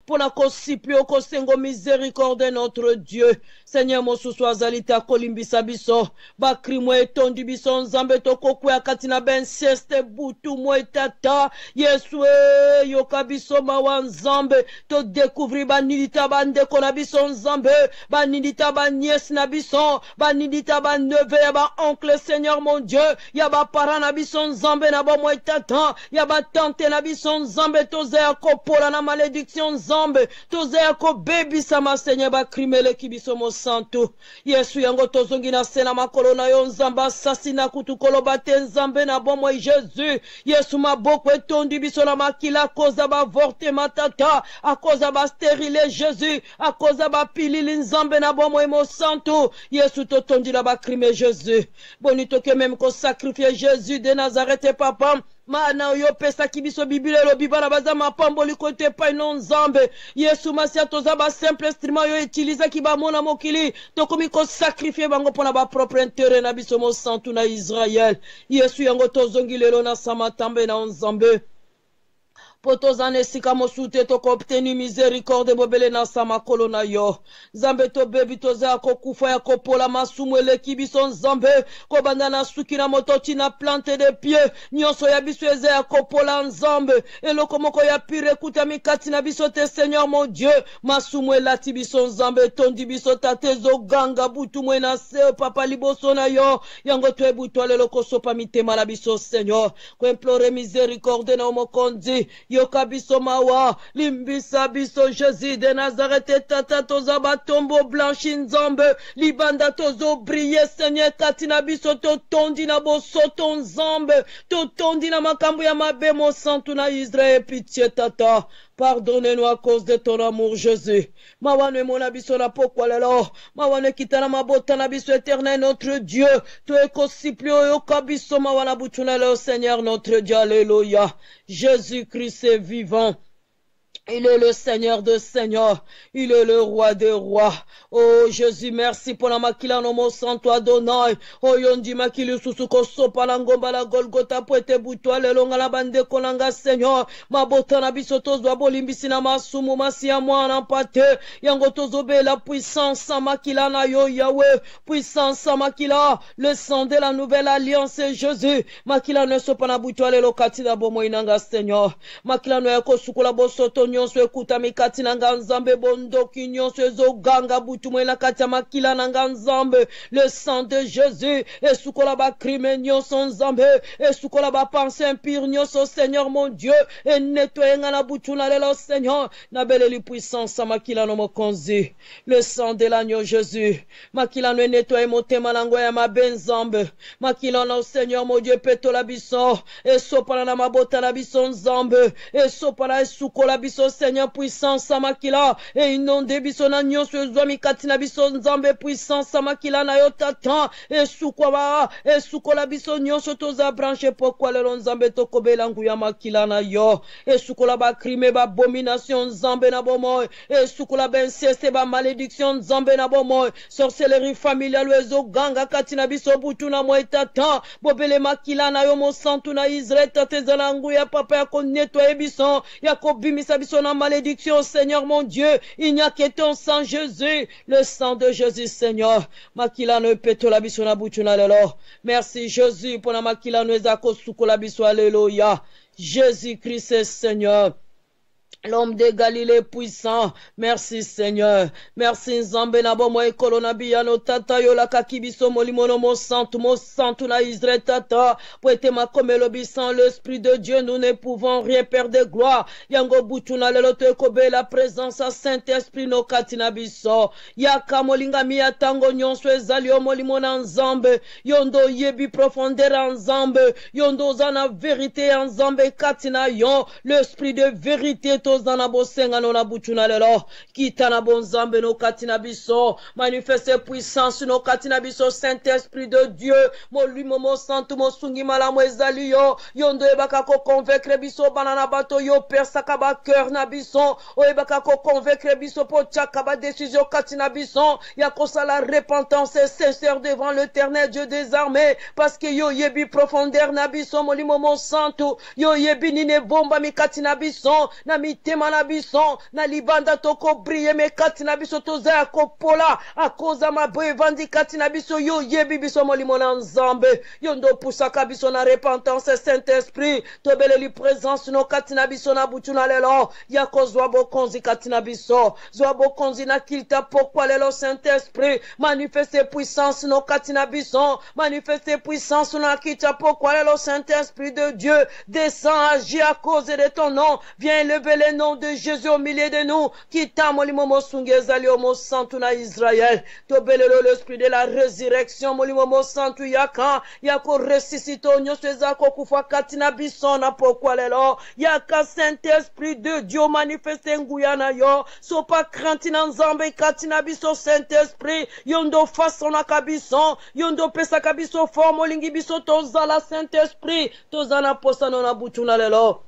pour la kosipio kosengo miséricorde notre Dieu. Seigneur mosusu azalita kolimbisa biso bakri mwe tondi biso nzambe tokokwe katina ben sieste butu mwe tata Yesu yoka biso mawa nzambe to découvrir banidita bandeko na biso nzambe banidita banies na biso banidita baneve ya ba oncle Seigneur mon Dieu ya ba parents na biso nzambe na ba mwe tata ya ba tante na biso nzambe tozeya kopola na malédiction nzambe tozeya ko baby sama Seigneur bakrimele kibiso mo santo Yesu yango tozongi na sena makolo na yo nzamba asasina kutukolo bate nzambe na bomo Jésus Yesu maboko etondi biso na makila koza ba vorte matata akoza ba stérile Jésus akoza ba pilili nzambe na bomo mo santo Yesu totondi la ba crime Jésus boni toke même ko sacrifier Jésus de Nazareth papa Mana yo pesa kibiso bibile lo bibana baza mapamboli kote pa non nzambe Yesu masia toza ba simple instrument yo utiliser ki ba mona mokili to komi ko sacrifier bango pona ba propre intérêt na biso mo santu na Israël Yesu yango tozongi lelo na samatambe na nzambe potozane sika mosute toko obtenu miséricorde bobele na sama kolona yo Zambe to bebi toza kokufa ya kopola masumwele kibiso nzambe kobanda na suki na mototi na plante de pied nyonso ya biso eze ya kopola nzambe eloko moko ya pire kuta mikati na biso te Seigneur mon Dieu masumwela ti biso nzambe tondi biso tatezo ganga butu mwe na se papa liboso na yo yango to ebuto lelo kosopa mitema la biso Seigneur ko implore miséricorde na omokondi yoka biso mawa limbisa biso Jésus de Nazareth tata toza batombo blanchi nzambe libanda tozo briller Seigneur katina biso to tondi na bosoto nzambe to tondi na makambo ya mabe mo santu na Israël pitié tata pardonnez-nous à cause de ton amour Jésus mawane mona biso na pokwa lelo mawane kitana mabota na biso éternel notre Dieu to ekosiplio yoka biso mawana butuna lelo Seigneur notre Dieu alléluia Jésus-Christ est vivant. Il est le Seigneur de Seigneurs. Il est le roi des rois. Oh Jésus, merci pour la makila no mo santo Adonai. Oh yondi makili susuko sopa la ngomba la Golgotha poete butwa le longa la bande konanga Seigneur. Mabota na biso tozwa bolimbisi na masumu masia mwana mpate. Yango tozobe la puissance sa makila na yo Yahweh. Puissance sa makila. Le sang de la nouvelle alliance Jésus. Makila ne sopa na butwa le lokati da bomo inanga Seigneur. Makila no yako sukula bosoto nyonso ekuta mikati na nzambe bondoki nyonso ezoganga butu mwe na kati ya makila na nzambe le sang de Jésus esukola ba crime nyonso nzambe esukola ba pensée impure nyonso Seigneur mon Dieu et nettoyer na butu na lelo Seigneur na beleli puissance makila no mokonzi le sang de l'agneau Jésus makila no nettoyer motema nango ya mabe nzambe makila no Seigneur mon Dieu petola biso esopana na mabota na biso nzambe esopana esukola biso Seigneur puissance samakila et inonde biso na nyonso ezwami katina biso nzambe puissance samakila na yo tata esukola biso nyonso toza branche pokwa lelo nzambe tokobela nguya makila na yo esukola ba crime ba abomination nzambe na bomo esukola ben sieste ba malédiction nzambe na bomo sorcellerie familiale ezoganga katina biso butu na mo tata bobele makila na yo mo santu na Israël tatezana nguya papa ya ko nettoyer biso ya ko bimisa biso na malédiction Seigneur mon Dieu il n'y a que ton sang Jésus le sang de Jésus Seigneur makila no petola biso na butu na lelo merci Jésus pour la makila no ezako sukola biso alléluia Jésus-Christ est Seigneur. L'homme de Galilée puissant, merci Seigneur, merci Nzambe na bomo ekolo na biyano tata yo la kakibiso molimono mo santu na Israël tata, poete makomelo bisan l'Esprit de Dieu, nous ne pouvons rien perdre de gloire, yango butuna lelo te kobe la présence à Saint-Esprit no katina biso, yaka molinga miya tango nyonso ezali o molimona Nzambe, yondo yebi profondeur Nzambe, yondo zana vérité Nzambe katina yo, l'Esprit de vérité tozana bosenga no na butuna lelo kitana bonzambe no katina biso manifeste puissance no katina biso Saint-Esprit de Dieu molimo mo santu mo sungi malamu ezali yo yondo ebaka ko convaincre biso banana bato yo persaka ba cœur na biso o ebaka ko convaincre biso po chaka ba décision katina biso ya kosala repentance sincère devant l'Éternel Dieu des armées parce que yo yebi profondeur na biso molimo mo santu yo yebi nine bomba mi katina biso na mi mitema na biso na libanda toko briller me kati na biso toza ya kopola akoza maboye vandi kati na biso yo yebi biso molimo na nzambe yo ndo pusaka biso na repentance Saint-Esprit tobeleli présence no kati na biso na butu na lelo ya kozwa bokonzi kati na biso zwa bokonzi na kilta pokwa lelo Saint-Esprit manifeste puissance no kati na biso manifeste puissance na kilta pokwa lelo Saint-Esprit de Dieu descend agis à cause de ton nom viens élever le nom de Jésus au milieu de nous qui t'a molimo mosunge ezali omo santu na Israël tobelelo l'esprit de la résurrection molimo mo santu yaka yako ressuscito nyonso ezako kufa kati na biso na pokwa lelo yaka Saint-Esprit de Dieu manifeste nguya na yo so pa crainte na nzambe kati na biso Saint-Esprit yondo façon na kabiso yondo pesa kabiso forme olingi biso tozala Saint-Esprit tozana posano na butu na lelo.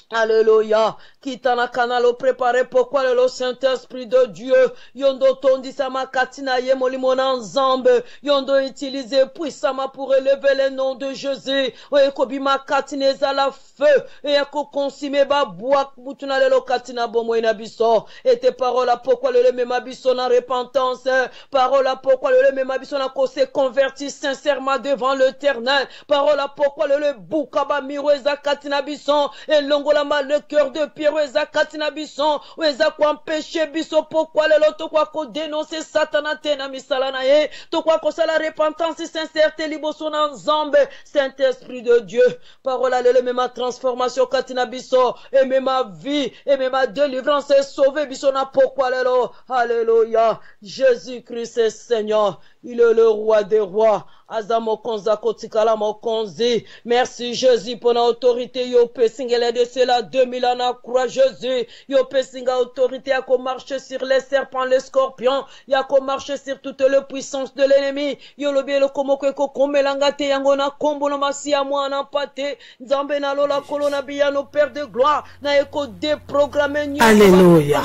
Alléluia. Kitana kanalo préparé pourquoi le Saint-Esprit de Dieu. Yondo tondi sama katina ye molimona nzambe. Yondo utilisé puissamment pour élever le nom de Jésus. Oye kobima katineza la feu. Et ko consime ba boak butuna lelo katina bomo inabiso. Et tes paroles à pourquoi le même abiso na repentance. Parole à pourquoi le même abiso na ko se convertit sincèrement devant l'Éternel. Parole à pourquoi le boukaba miroeza katina bison. Et longo le cœur de Pierre eza katina bison eza ko empêcher biso pourquoi le loto kwa ko dénoncer satana tena misala na ye to kwa ko sala repentance sincérité liboso na nzambe Saint-Esprit de Dieu parole le même transformation katina biso et même ma vie et même ma délivrance est sauvée biso na pourquoi le lo alléluia Jésus-Christ est Seigneur il est le roi des rois Azamo konza kotikala mokonzi. Merci Jésus pour l'autorité. Yo pesingele de cela 2000 ans à croix Jésus. Yo pesinga autorité à ko marcher sur les serpents, les scorpions. Ya ko marcher sur toute la puissance de l'ennemi. Yo lobie le komoko ko komelangate yango na kombo na masia mwana pate. Nzambe na lola kolona biya no Père de gloire. Na eko déprogrammer nyo. Alléluia.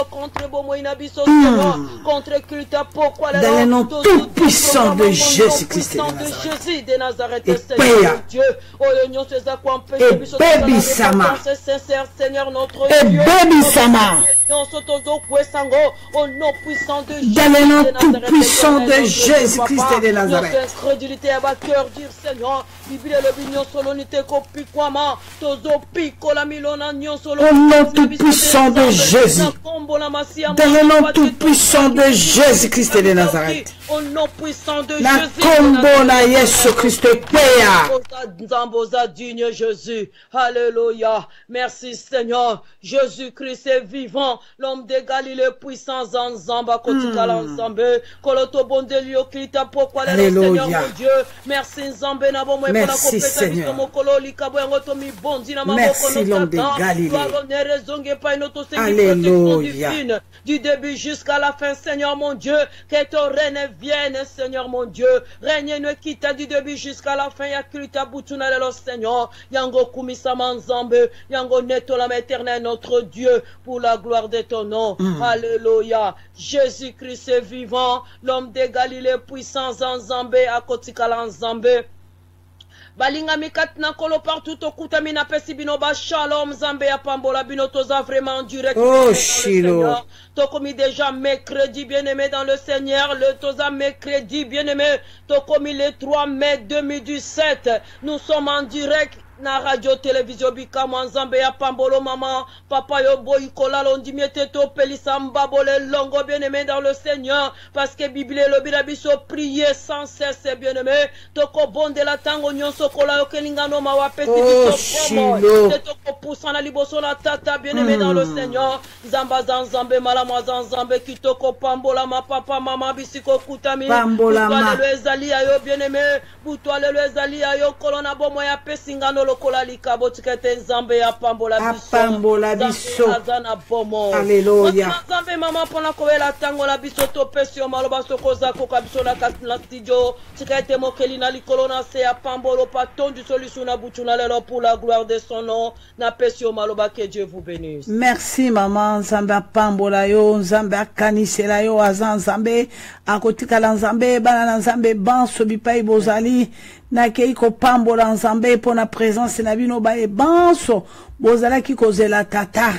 Contre bomo inabiso contre culte pourquoi dans le nom tout puissant de Jésus-Christ de Nazareth, Seigneur Dieu, et baby sama Seigneur notre et Dieu, baby sama au nom puissant de Jésus, dans le nom tout puissant de Jésus-Christ de Nazareth. Incrédulité à ma cœur, dire Seigneur, Bible le bignon solonité kopi kwama, tozo piko la milona nyon solo. Au nom tout puissant de Jésus, dans le nom tout puissant de Jésus-Christ de Nazareth. Au nom puissant de la Jésus. combo na Yesu Christ peya. Nzamboza digne Jésus. Alléluia. Merci Seigneur. Jésus-Christ est vivant. L'homme de Galilée puissant Zanzamba kotikala Nzambe. Koloto bondelio klita pourquoi le Seigneur mon Dieu. Merci Nzambe na bomo et pour la compétence de mokolo likabo ngoto mi bondi na maboko merci l'homme de Galilée. Alléluia. Du début jusqu'à la fin Seigneur mon Dieu. Que ton règne vienne Seigneur mon Dieu. Règne ne quitte du début jusqu'à la fin. Ya kulita butuna lelo Seigneur. Yango kumisa manzambe. Yango neto la éternel notre Dieu. Pour la gloire de ton nom. Alléluia. Jésus-Christ est vivant. L'homme de Galilée puissant Zanzambe. Akotikala Nzambe. Balinga mikatna kolo partout okuta mina pesi bino ba shalom Zambe ya pambola bino toza vraiment en direct. Oh Shilo. Tokomi déjà mercredi bien-aimé dans le Seigneur, le toza mercredi bien-aimé, tokomi le 3 mai 2017. Nous sommes en direct na radio télévision bika Nzambe ya pambolo mama papa yo boy kola londi miete to pelisa mbabole longo bien-aimé dans le Seigneur parce que Bible le biso prier sans cesse bien-aimé toko bonde la tango nyonso kola yo kelinga no mawa pesi biso pomo toko poussa na liboso na tata bien-aimé dans le Seigneur Zamba Zanzambe malama Zanzambe kitoko pambola ma papa mama bisiko kutami pambola ma le ezali ayo bien-aimé butwale le ezali ayo kolona bomo ya pesinga no lokola likabo tikete Nzambe ya pambola biso azana bomo alléluia Nzambe mama pona koela tango la biso to pesio maloba sokoza koka biso na studio tikete mokeli na likolo na se ya pambolo paton du solution na butuna lelo pour la gloire de son nom na pesio maloba que Dieu vous bénisse. Merci maman Nzambe pambola yo Nzambe akanisela yo azan Nzambe akotikala Nzambe bana Nzambe banso bipai bozali na keiko pambola Nzambe pona présence na bino ba e banso bozala ki kozela tata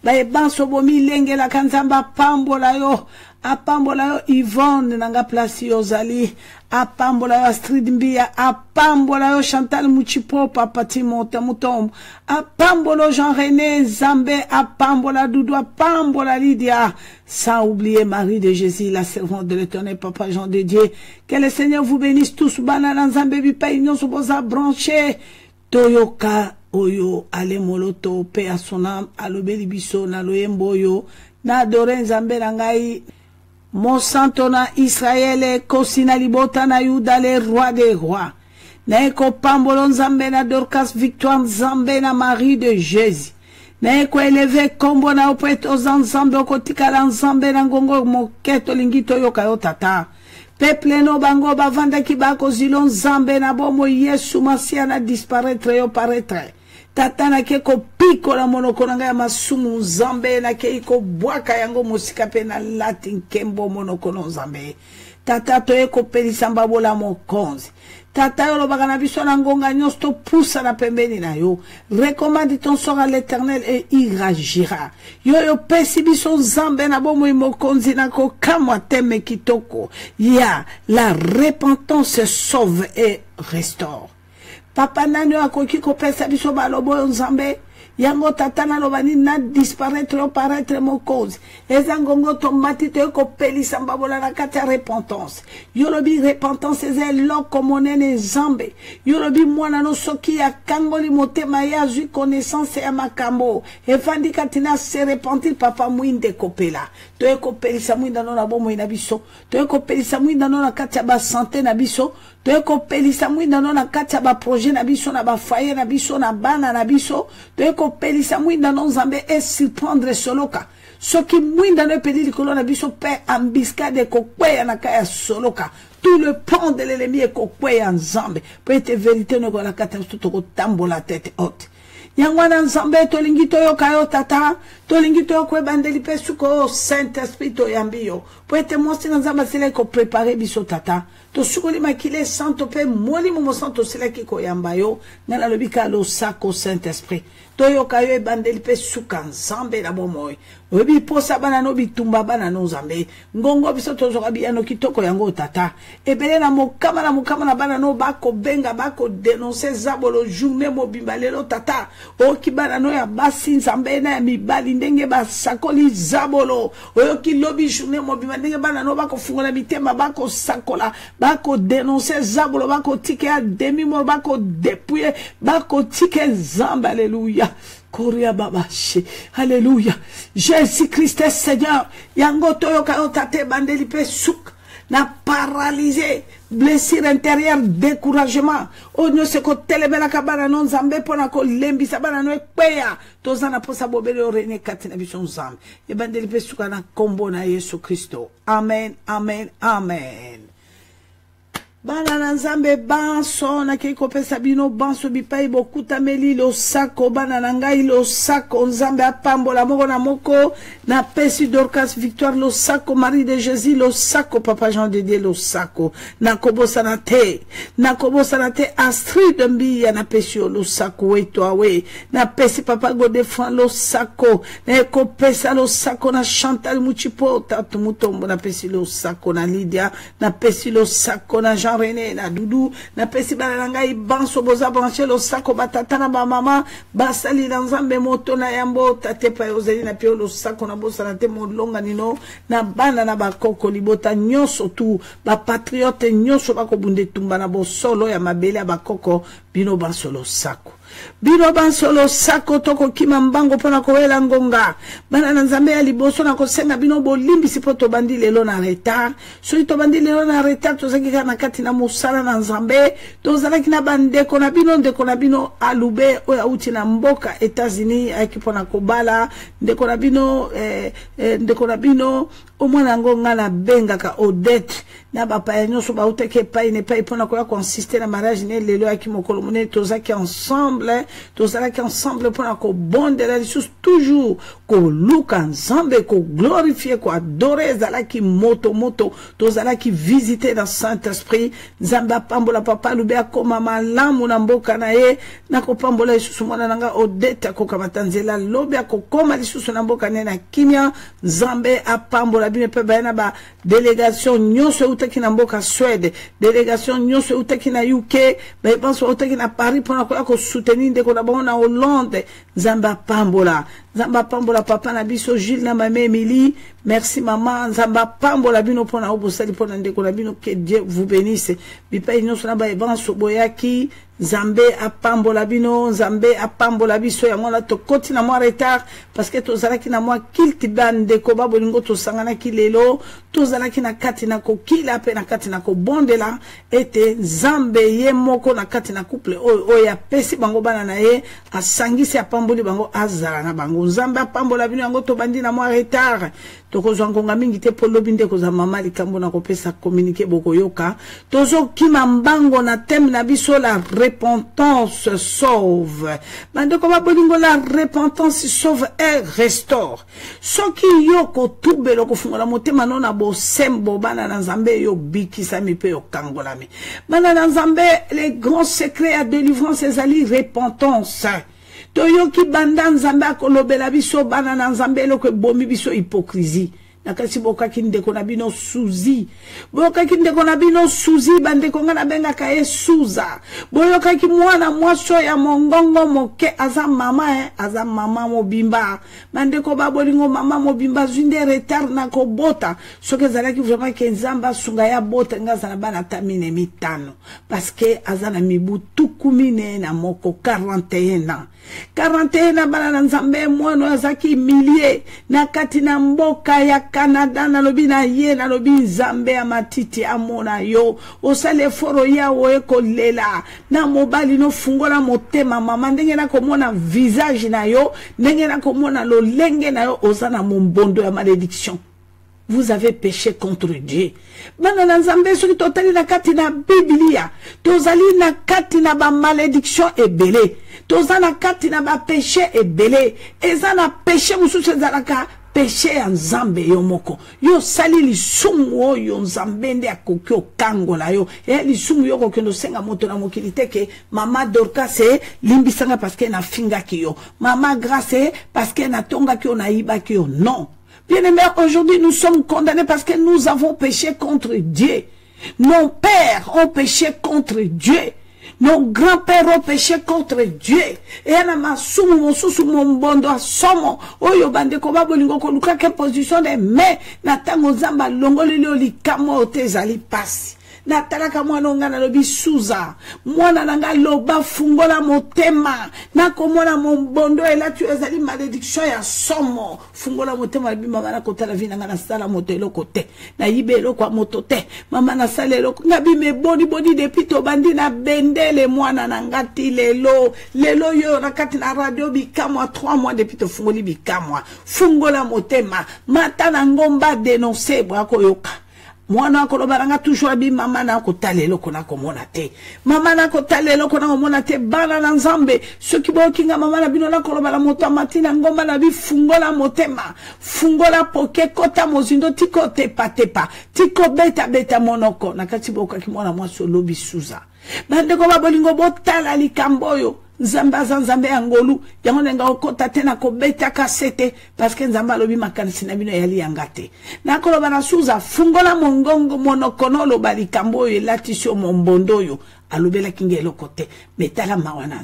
baye banso bomi lenge la kanzamba pambola yo apambola yo Yvonne nanga place yozali apambola yo Astrid Mbia apambola yo Chantal Muchipo Papa Timote Mutombo apambola Jean René Zambé apambola Doudou apambola Lydia sans oublier Marie de Jésus la servante de l'Éternel Papa Jean de Dieu. Que le Seigneur vous bénisse tous banana Zambé bipa union soboza branché toyoka oyo ale moloto pe à son âme alobeli biso na loyembo yo na doren Zambé nangai Monsanto na Israël kosina libota na Yuda le roi des rois. Na eko pambolo Nzambe na Dorcas Victoire Nzambe na Marie de Jésus. Na eko eleve kombo na opweto Nzambe okotikala Nzambe na ngongo moketo lingito yoka yo tata. Peuple no bango bavanda ki bako zilo Nzambe na bomo Yesu Masia na disparaître yo paraître. Tata na ke ko piko la monoko nanga ya masumu Nzambe na ke iko bwaka yango musika pe na latin kembo monoko no Nzambe. Tata to eko pelisa mbabola mokonzi. Tata yo lobaka na biso na ngonga nyonso to poussa na pembeni na yo. Recommande ton sort à l'Éternel et il agira. Yo yo pesi biso Nzambe na bomo mokonzi na ko kamwa teme kitoko. Ya la repentance sauve et restaure. Papa nani akoki ko pesa biso balobo Nzambe yango tata na lobani na disparaître o paraître mo cause ezangongo tomati to ko pelisa mbabola na kati ya repentance yolobi repentance ezelo monene Nzambe yolobi mwana no soki ya kangoli motema ya zui connaissance ya makambo efandi katina se repentir papa mwinde kopela to ko pelisa mwinda no na bomo ina biso to ko pelisa mwinda no na kati ya ba santé na biso to ko pelisa mwinda no na kati ya ba projet na biso na ba foyer na biso na bana na biso to ko pelisa mwinda no Nzambe et surprendre soloka soki mwinda no pedi likolo na biso pe ambiscade ko kweya na kaya soloka tout le plan de l'ennemi est ko kweya Nzambe peut être vérité no ko la kata to ko tambola tête haute yangwana Nzambe to lingito yo kayo tata to lingito yo ko bandeli pe suko Saint Esprit to yambio peut être moi si Nzambe sele ko préparer biso tata to sukoli makile santo pe moli mo santo sele ki ko yamba yo ngala lobika lo sako Saint Esprit to yo kayo bandeli pe suka Nzambe na bomoy obi posa bana no bitumba bana no Nzambe ngongo biso to zoka biano kitoko yango tata ebele na mokama na bana no bako benga bako dénoncer zabolo journée mobimba lelo tata o kibana no ya basi Nzambe na ya mibali ndenge ba sakoli zabolo o ki lobi journée mobimba ndenge bana no bako fungola mitema bako sakola bako dénoncer zabolo bako tike ya demi mort bako dépouiller bako tike Nzambe alléluia Korea babashi. Alléluia. Jésus-Christ est Seigneur. Yango toyoka otate bandeli pe souk. Na paralysé. Blessure intérieure, découragement. O nyo se ko telebela kabana non Nzambe pona ko lembisa bana no ekweya. Tozana posa bobele o rene katina biso Nzambe. E bandeli pe souka na kombo na Yesu Kristo. Amen, amen, amen. Bana Nzambe banso na keiko pesa bino banso bipai bokuta meli lo sako bana nangai lo sako Nzambe apambola moko na moko na pesi Dorcas Victoire lo sako Marie de Jésus lo sako Papa Jean de Dieu lo sako na kobosa na te Astrid Mbia na pesi lo sako weto awe na pesi Papa Godefran lo sako na eko pesa lo sako na Chantal Muchipo tatu mutombo na pesi lo sako na Lydia na pesi lo sako na Jean René na Doudou na pesi bana ngai banso boza branché lo sako batata na ba mama basali na Nzambe moto na yambo tate pa ozeli na pio lo sako na bosa na te molonga nino na bana na bakoko libota nyonso tu ba patriote nyonso bako bunde tumba na bosolo ya mabele ya bakoko bino banso lo sako bino bansolo sako toko kima mbango pona kowela ngonga bana na Nzambe ya liboso na kosenga bino bolimbisi po to bandi lelo na retard so to bandi lelo na retard to zaki na kati na musala na Nzambe to zalaki na bandeko na bino alube o ya uti na mboka États-Unis akipona kobala ndeko na bino o mwana ngonga na benga ka Odette na bapa ya nyonso ba uteke pai ne pai pona ko ya consister na mariage ne lelo akimokolo mone to zaki ensemble ensemble tozalaki ensemble mpona kobondela lisusu toujours koluka nzambe koglorifie koadore ezalaki moto tozalaki visiter dans Saint-Esprit nzambe apambola papa alobi akoma malamu na mboka na ye nakopambola lisusu mwana nanga Odette akokamata nzela lobi akokoma lisusu na mboka ne na kimia nzambe apambola bino mpe bayana ba délégation nyonso eutaki na mboka Suède délégation nyonso eutaki na UK bayebanso eutaki na Paris mpona koya kosoutenir ndeko na bango na Hollande nzambe apambola papa na biso Gilles na mame Émilie merci maman nzambe apambola bino mpona obosali mpona ndeko na bino que Dieu vous bénisse bipai nyonso na bayebanso boyaki nzambe apambola bino nzambe apambola biso ya mwana tokoti na mwa retard parce que tozalaki na mwa kilti bandeko babolingo tosanganaki lelo tozalaki na kati na kokila pe na kati na kobondela ete nzambe ye moko na kati na couple oyo apesi bango bana na ye asangisi apamboli bango azala na bango nzambe apambola bino yango tobandi na mwa retard tokozwa ngonga mingi te po lobi nde koza mama likambo na kopesa communiquer bokoyoka tozokima mbango na thème na biso la repentance sauve bandeko babolingo la repentance sauve et restaure soki yo kotubelo kofungola motema no na bosembo bana na nzambe yo bikisami pe yo kangolami bana na nzambe les grands secrets à délivrance ezali repentance toyoki banda nzambe akolobela biso bana na nzambe eloko ebomi biso hypocrisie nakasi bokaki ndeko na bino suzi bokaki ndeko na bino suzi bandeko nga na bengaka ye suza boyokaki mwana mwaso ya mongongo moke aza mama mobimba bandeko babolingo mama mobimba zwinde retard na kobota soki ezalaki vraiment ke nzambe asunga ya bota nga aza na bana tamine mitano parce que aza na mibu tukumine na moko 41 ans 41 na bana na nzambe mwana azaki millier na kati na mboka ya Canada na lobi na ye na lobi nzambe ya matiti amona yo osale foro ya eko lela na mobali no fungola motema mama ndenge na komona visage na yo ndenge na komona lolenge na yo osana mombondo ya malédiction. Vous avez péché contre Dieu. Bana na nzambe soki totali na kati na Biblia tozali na kati na ba malédiction ebele tozana kati na ba péché ebele ezana péché mususu ezalaka péché ya nzambe yo moko yo sali lisumu oyo nzambe nde akoki okangola yo lisumu yo kokendo senga moto na mokili teke mama Dorcas limbisanga parce que na fingaki yo mama Grace parce que na tongaki yo na yibaki yo non. Bien-aimés, aujourd'hui nous sommes condamnés parce que nous avons péché contre Dieu. Nos pères ont péché contre Dieu. Nos grands-pères ont péché contre Dieu. Et na masumu mosusu mombondo asomo oyo bande ko babolingo ko luka ke position de mais na tango zamba longoleli olikamo otezali pasi. Natalaka mwana ngana lobi suza mwana nanga loba fungola motema nako mwana mombondo elatu ezali malédiction ya somo fungola motema bima bana kotala vina ngana sala motelo kote na yibelo kwa motote mama na salelo ngabi me body depuis to bandi na bendele mwana nangati lelo yo nakati na radio bikamwa 3 mois depuis to fungoli bikamwa fungola motema mata na ngomba dénoncer brako yoka mwana kolobaranga toujours abi mama na kotalelo kona komona te mama na kotalelo kona komona te bana na nzambe soki bokinga mama na bino na kolobala moto matina ngomba na bi fungola motema fungola poke kota mozindo tiko tepa tiko beta monoko na kati bokaki mwana mwaso lobi suza bande ko babolingo botala likamboyo nzambe angolu yango nenga okota tena ko beta kasete parce que nzamba lobi makanisi na bino yali yangate na koloba na suza fungola mongongo monokono lo balikambo yo latisio mombondo yo alobela kingelo kote metala mawana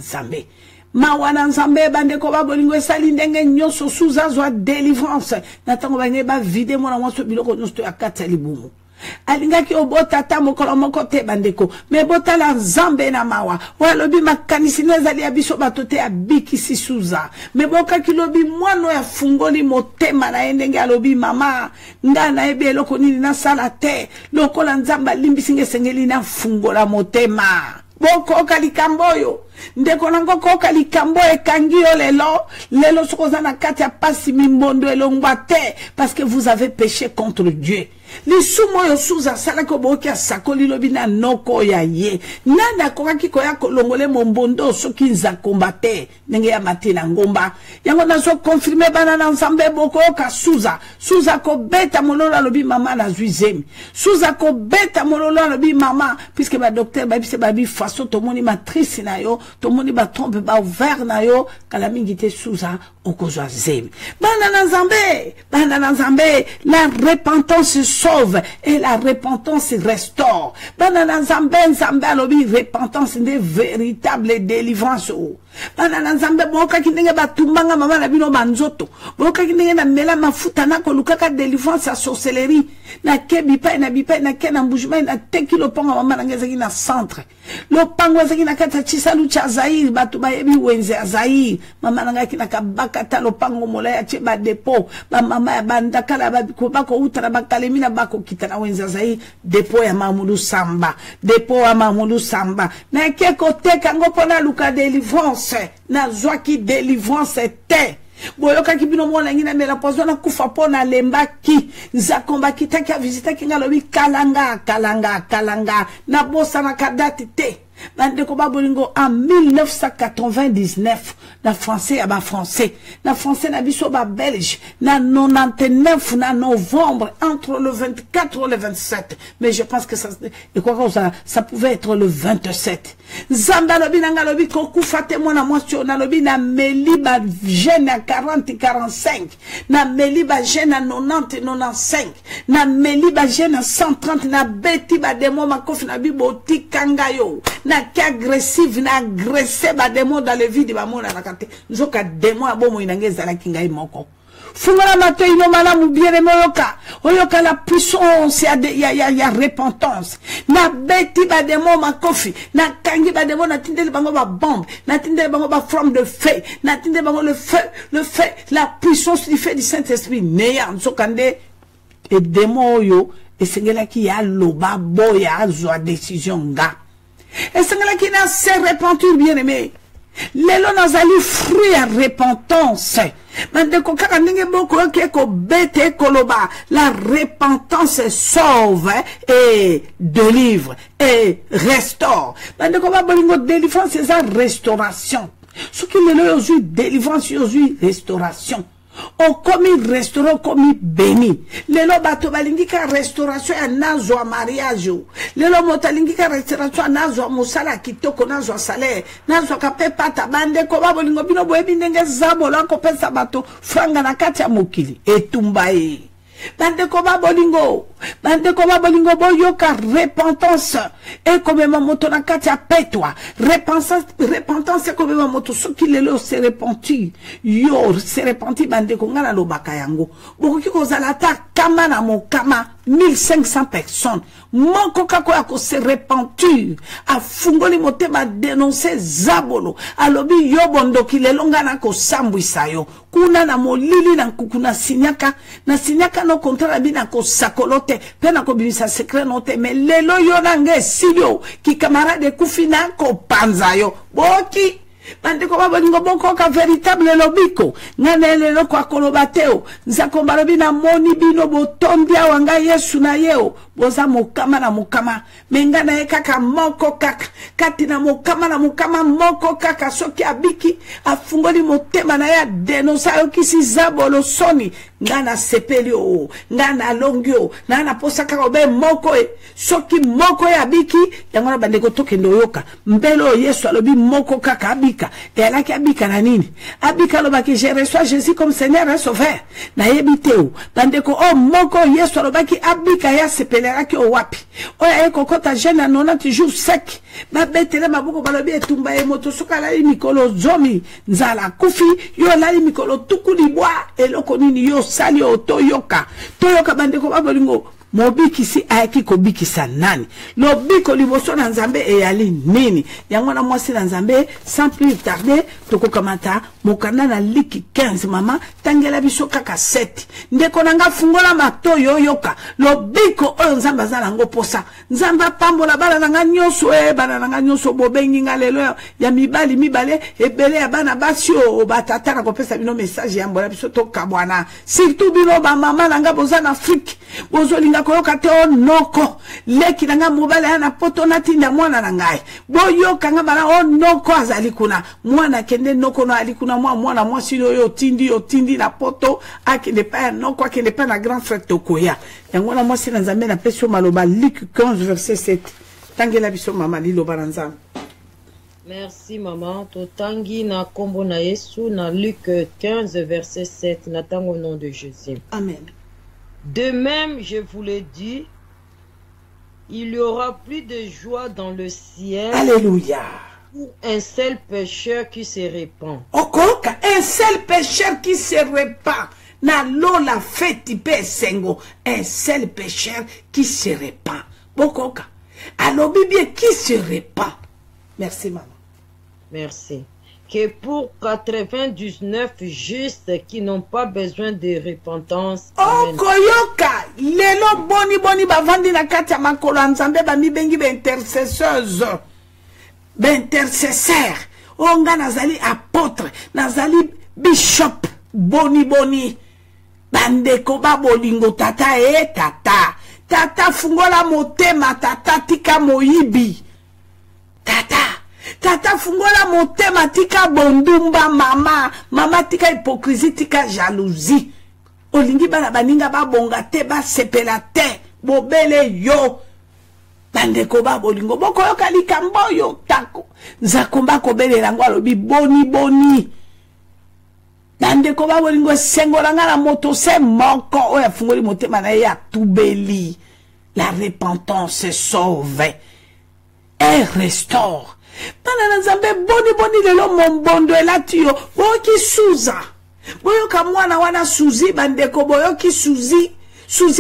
nzambe bande ko babolingo esali ndenge nyoso suza zwa délivrance na tango banye ba vide mona mwaso biloko nyosto akata libumu alingaki obota ta mokolo moko te bandeko me bota la nzambe na mawa walobi makanisi nezali ya biso batote ya bikisi suza me boka kilobi mwano ya fungoli motema na endenge alobi mama ngana ebe eloko nini na sala te lokola nzamba limbisinge sengeli na fungola motema boko kalikamboyo ndeko nango koka likambo ekangi yo lelo sokoza na kati ya pasi mimbondo elongwa te parce que vous avez péché contre Dieu. Lisumo yo suza sala ko boki asakoli lobi na noko ya ye nanda kokaki koya kolongole mombondo soki nza kombate ndenge ya matela ngomba yango nazo confirmer bana na nzambe boko ka suza ko beta mololo lobi mama na zuizemi suza ko beta mololo lobi mama puisque ba docteur ba bise ba bi façon to moni matrice na yo to moni ba trompe ba ouvert na yo kala mingi te suza okozwa zemi bana na nzambe la repentance sauve et la repentance restaure. Banana Nzambe alobi repentance de véritable délivrance. Banana Nzambe boka kinenge batumbanga mama na bino banzoto. Boka kinenge na mela mafuta na kolukaka délivrance à sorcellerie. Na kebipa na kena mbujuma na teki lopango mama na ngezaki na centre. Lopango zaki na kata chisalu cha Zaïre batu bayebi wenze ya Zaïre. Mama na ngaki na kabaka ta lopango mola ya cheba depo. Ba mama ya bandakala bako utara bakalemi na bako kitana wenza Zaïre depo ya Mamoudou Samba. Na keko teka ngopona luka délivrance. Na zwaki délivrance te. Boyoka kibino mwana ngina mela pozo na kufa pona lembaki nzakomba kitaki visita kingalobi kalanga na bosa na kadati te bande ko babolingo en 1999 na français ya ba français na biso ba belge na 99 na novembre entre le 24 et le 27 mais je pense que ça pouvait être le 27 Zamba lobi nanga lobi kokufa te mwana mwasi na lobi na meliba jeune à 40-45 na meliba jeune à 90-95 na meliba jeune à 130 na beti ba demo makofi na biboti kangayo na ki agressive na agressé ba demo dans le vide ba mona na kate nzoka demo abomo inangeza la kingai moko fungala mato ino malamu bien oyoka la puissance ya repentance na beti ba demo makofi na kangi ba demo na tindeli bango ba bombe na tindeli bango ba forme de feu na tindeli bango le feu la puissance du feu du Saint-Esprit neya nzokande et demo yo esengela ki ya loba boya azwa décision nga esengela ki na se repentir bien aimé lelo nazali fruit à repentance. Mandeko kaka ndenge boko keko bete koloba la repentance sauve et délivre et restaure. Mandeko ba bolingo délivrance c'est ça restauration. Ce qui lelo yozu délivrance yozu restauration. O komi restaurant komi béni. Lelo bato balingi ka restauration ya nazo a mariage. Lelo motalingi ka restauration ya nazo a musala kitoko nazo a salaire. Nazo ka pepa tabande ko babolingo bino boyebi ndenge zabo la ko pesa bato franga na kati ya mokili. Etumbaye. Bande ko babolingo boyoka repentance et comme moto na kati ya petwa repentance comme moto soki lelo se repenti yo se repenti bande ko ngana lobaka yango bokoki kozala ta kama na mokama 1500 personnes moko kako ya ko se repentir afungoli motema dénoncer zabolo alobi yo bondoki lelo ngana ko sambwisa yo kuna na molili na kukuna sinyaka no kontra bina ko sakolote pena ko bimisa secret note mais lelo yo nange silio ki camarade kufina ko panza yo boki bande ko babolingo bonko ka véritable lobiko ngane lelo kwa kolobateo nzakomba lobina moni bino botondia wanga Yesu na yeo boza mokama na mokama mengana ye kaka moko kaka kati na mokama moko kaka soki abiki afungoli motema na ya denosa yo kisi zabolo soni ngana sepelio ngana longio ngana posaka obe moko soki moko ya biki yango na bande ko tokendo yoka mbelo Yesu alobi moko kaka abika et alaki abika na nini abika lobaki je reçois Jésus comme Seigneur et Sauveur na yebiteo bande ko moko Yesu alobaki abika ya sepelera ki o wapi oya eko kota jeune 90 jours sec ba betele maboko balobi etumba e moto soka la mikolo zomi nzala kufi yo la mikolo tukuli bwa eloko nini yo sali o toyoka bande ko babolingo mobikisi ayaki kobikisa nani lobiko liboso na nzambe eyali nini yango na mwasi na nzambe sans plus tarder tokokamata mokanda na liki 15 mama tangela biso kaka 7 ndeko nanga fungola matoyo yoka lobiko oyo nzambe azala ngo posa nzambe pambola bana nanga nyonso bana nanga nyonso bobengi nga lelo ya mibale ebele ya bana basio batata na kopesa bino message ya mbola biso tokabwana surtout bino ba mama nanga boza na Afrique bozolinga koyoka te onoko leki nanga mobala na poto natinda mwana na ngai boyoka nga bana onoko azali kuna mwana kende noko no ali kuna mwana mwasi oyo otindi na poto akende pa noko akende pa na grand frère tokoya yango na mwasi na nzambe na pesio maloba Luc 15 verset 7 tangela biso mama liloba na nzambe. Merci maman. Totangi na kombo na Yesu na Luc 15 verset 7 natango au nom de Jésus. Amen. De même, je vous l'ai dit, il y aura plus de joie dans le ciel. Alléluia. Pour un seul pécheur qui se répand. Okoka, un seul pécheur qui se répand. Na lola feti pe sengo. Un seul pécheur qui se répand. Bokoka. Alors, Bibi, qui se répand? Merci, maman. Merci. Que pour 99 justes qui n'ont pas besoin de repentance. Oh, koyoka, lelo boni bavandi na kati ya makolo nzambe ba mibengi ba intercesseuse. Ba intercesseur. Onga nazali apôtre, nazali bishop, boni. Bandeko ba bolingo tata tata. Tata fungola motema tata tika moyibi. Tata fungola motema tika bondumba mama tika hypocrisie tika jalousie olingi bana baninga babonga te basepela te bobele yo bandeko babolingo bokoyoka likambo yo tako nzakomba kobelela ngo alobi boni bandeko babolingo sengola nga na moto se moko oyo afungoli motema na ye atubeli. La repentance sauve et restaure. Pana nzambe boni lelo mombondo elatiyo boyoki suza boyoka mwana wana suzi bandeko boyoki suzi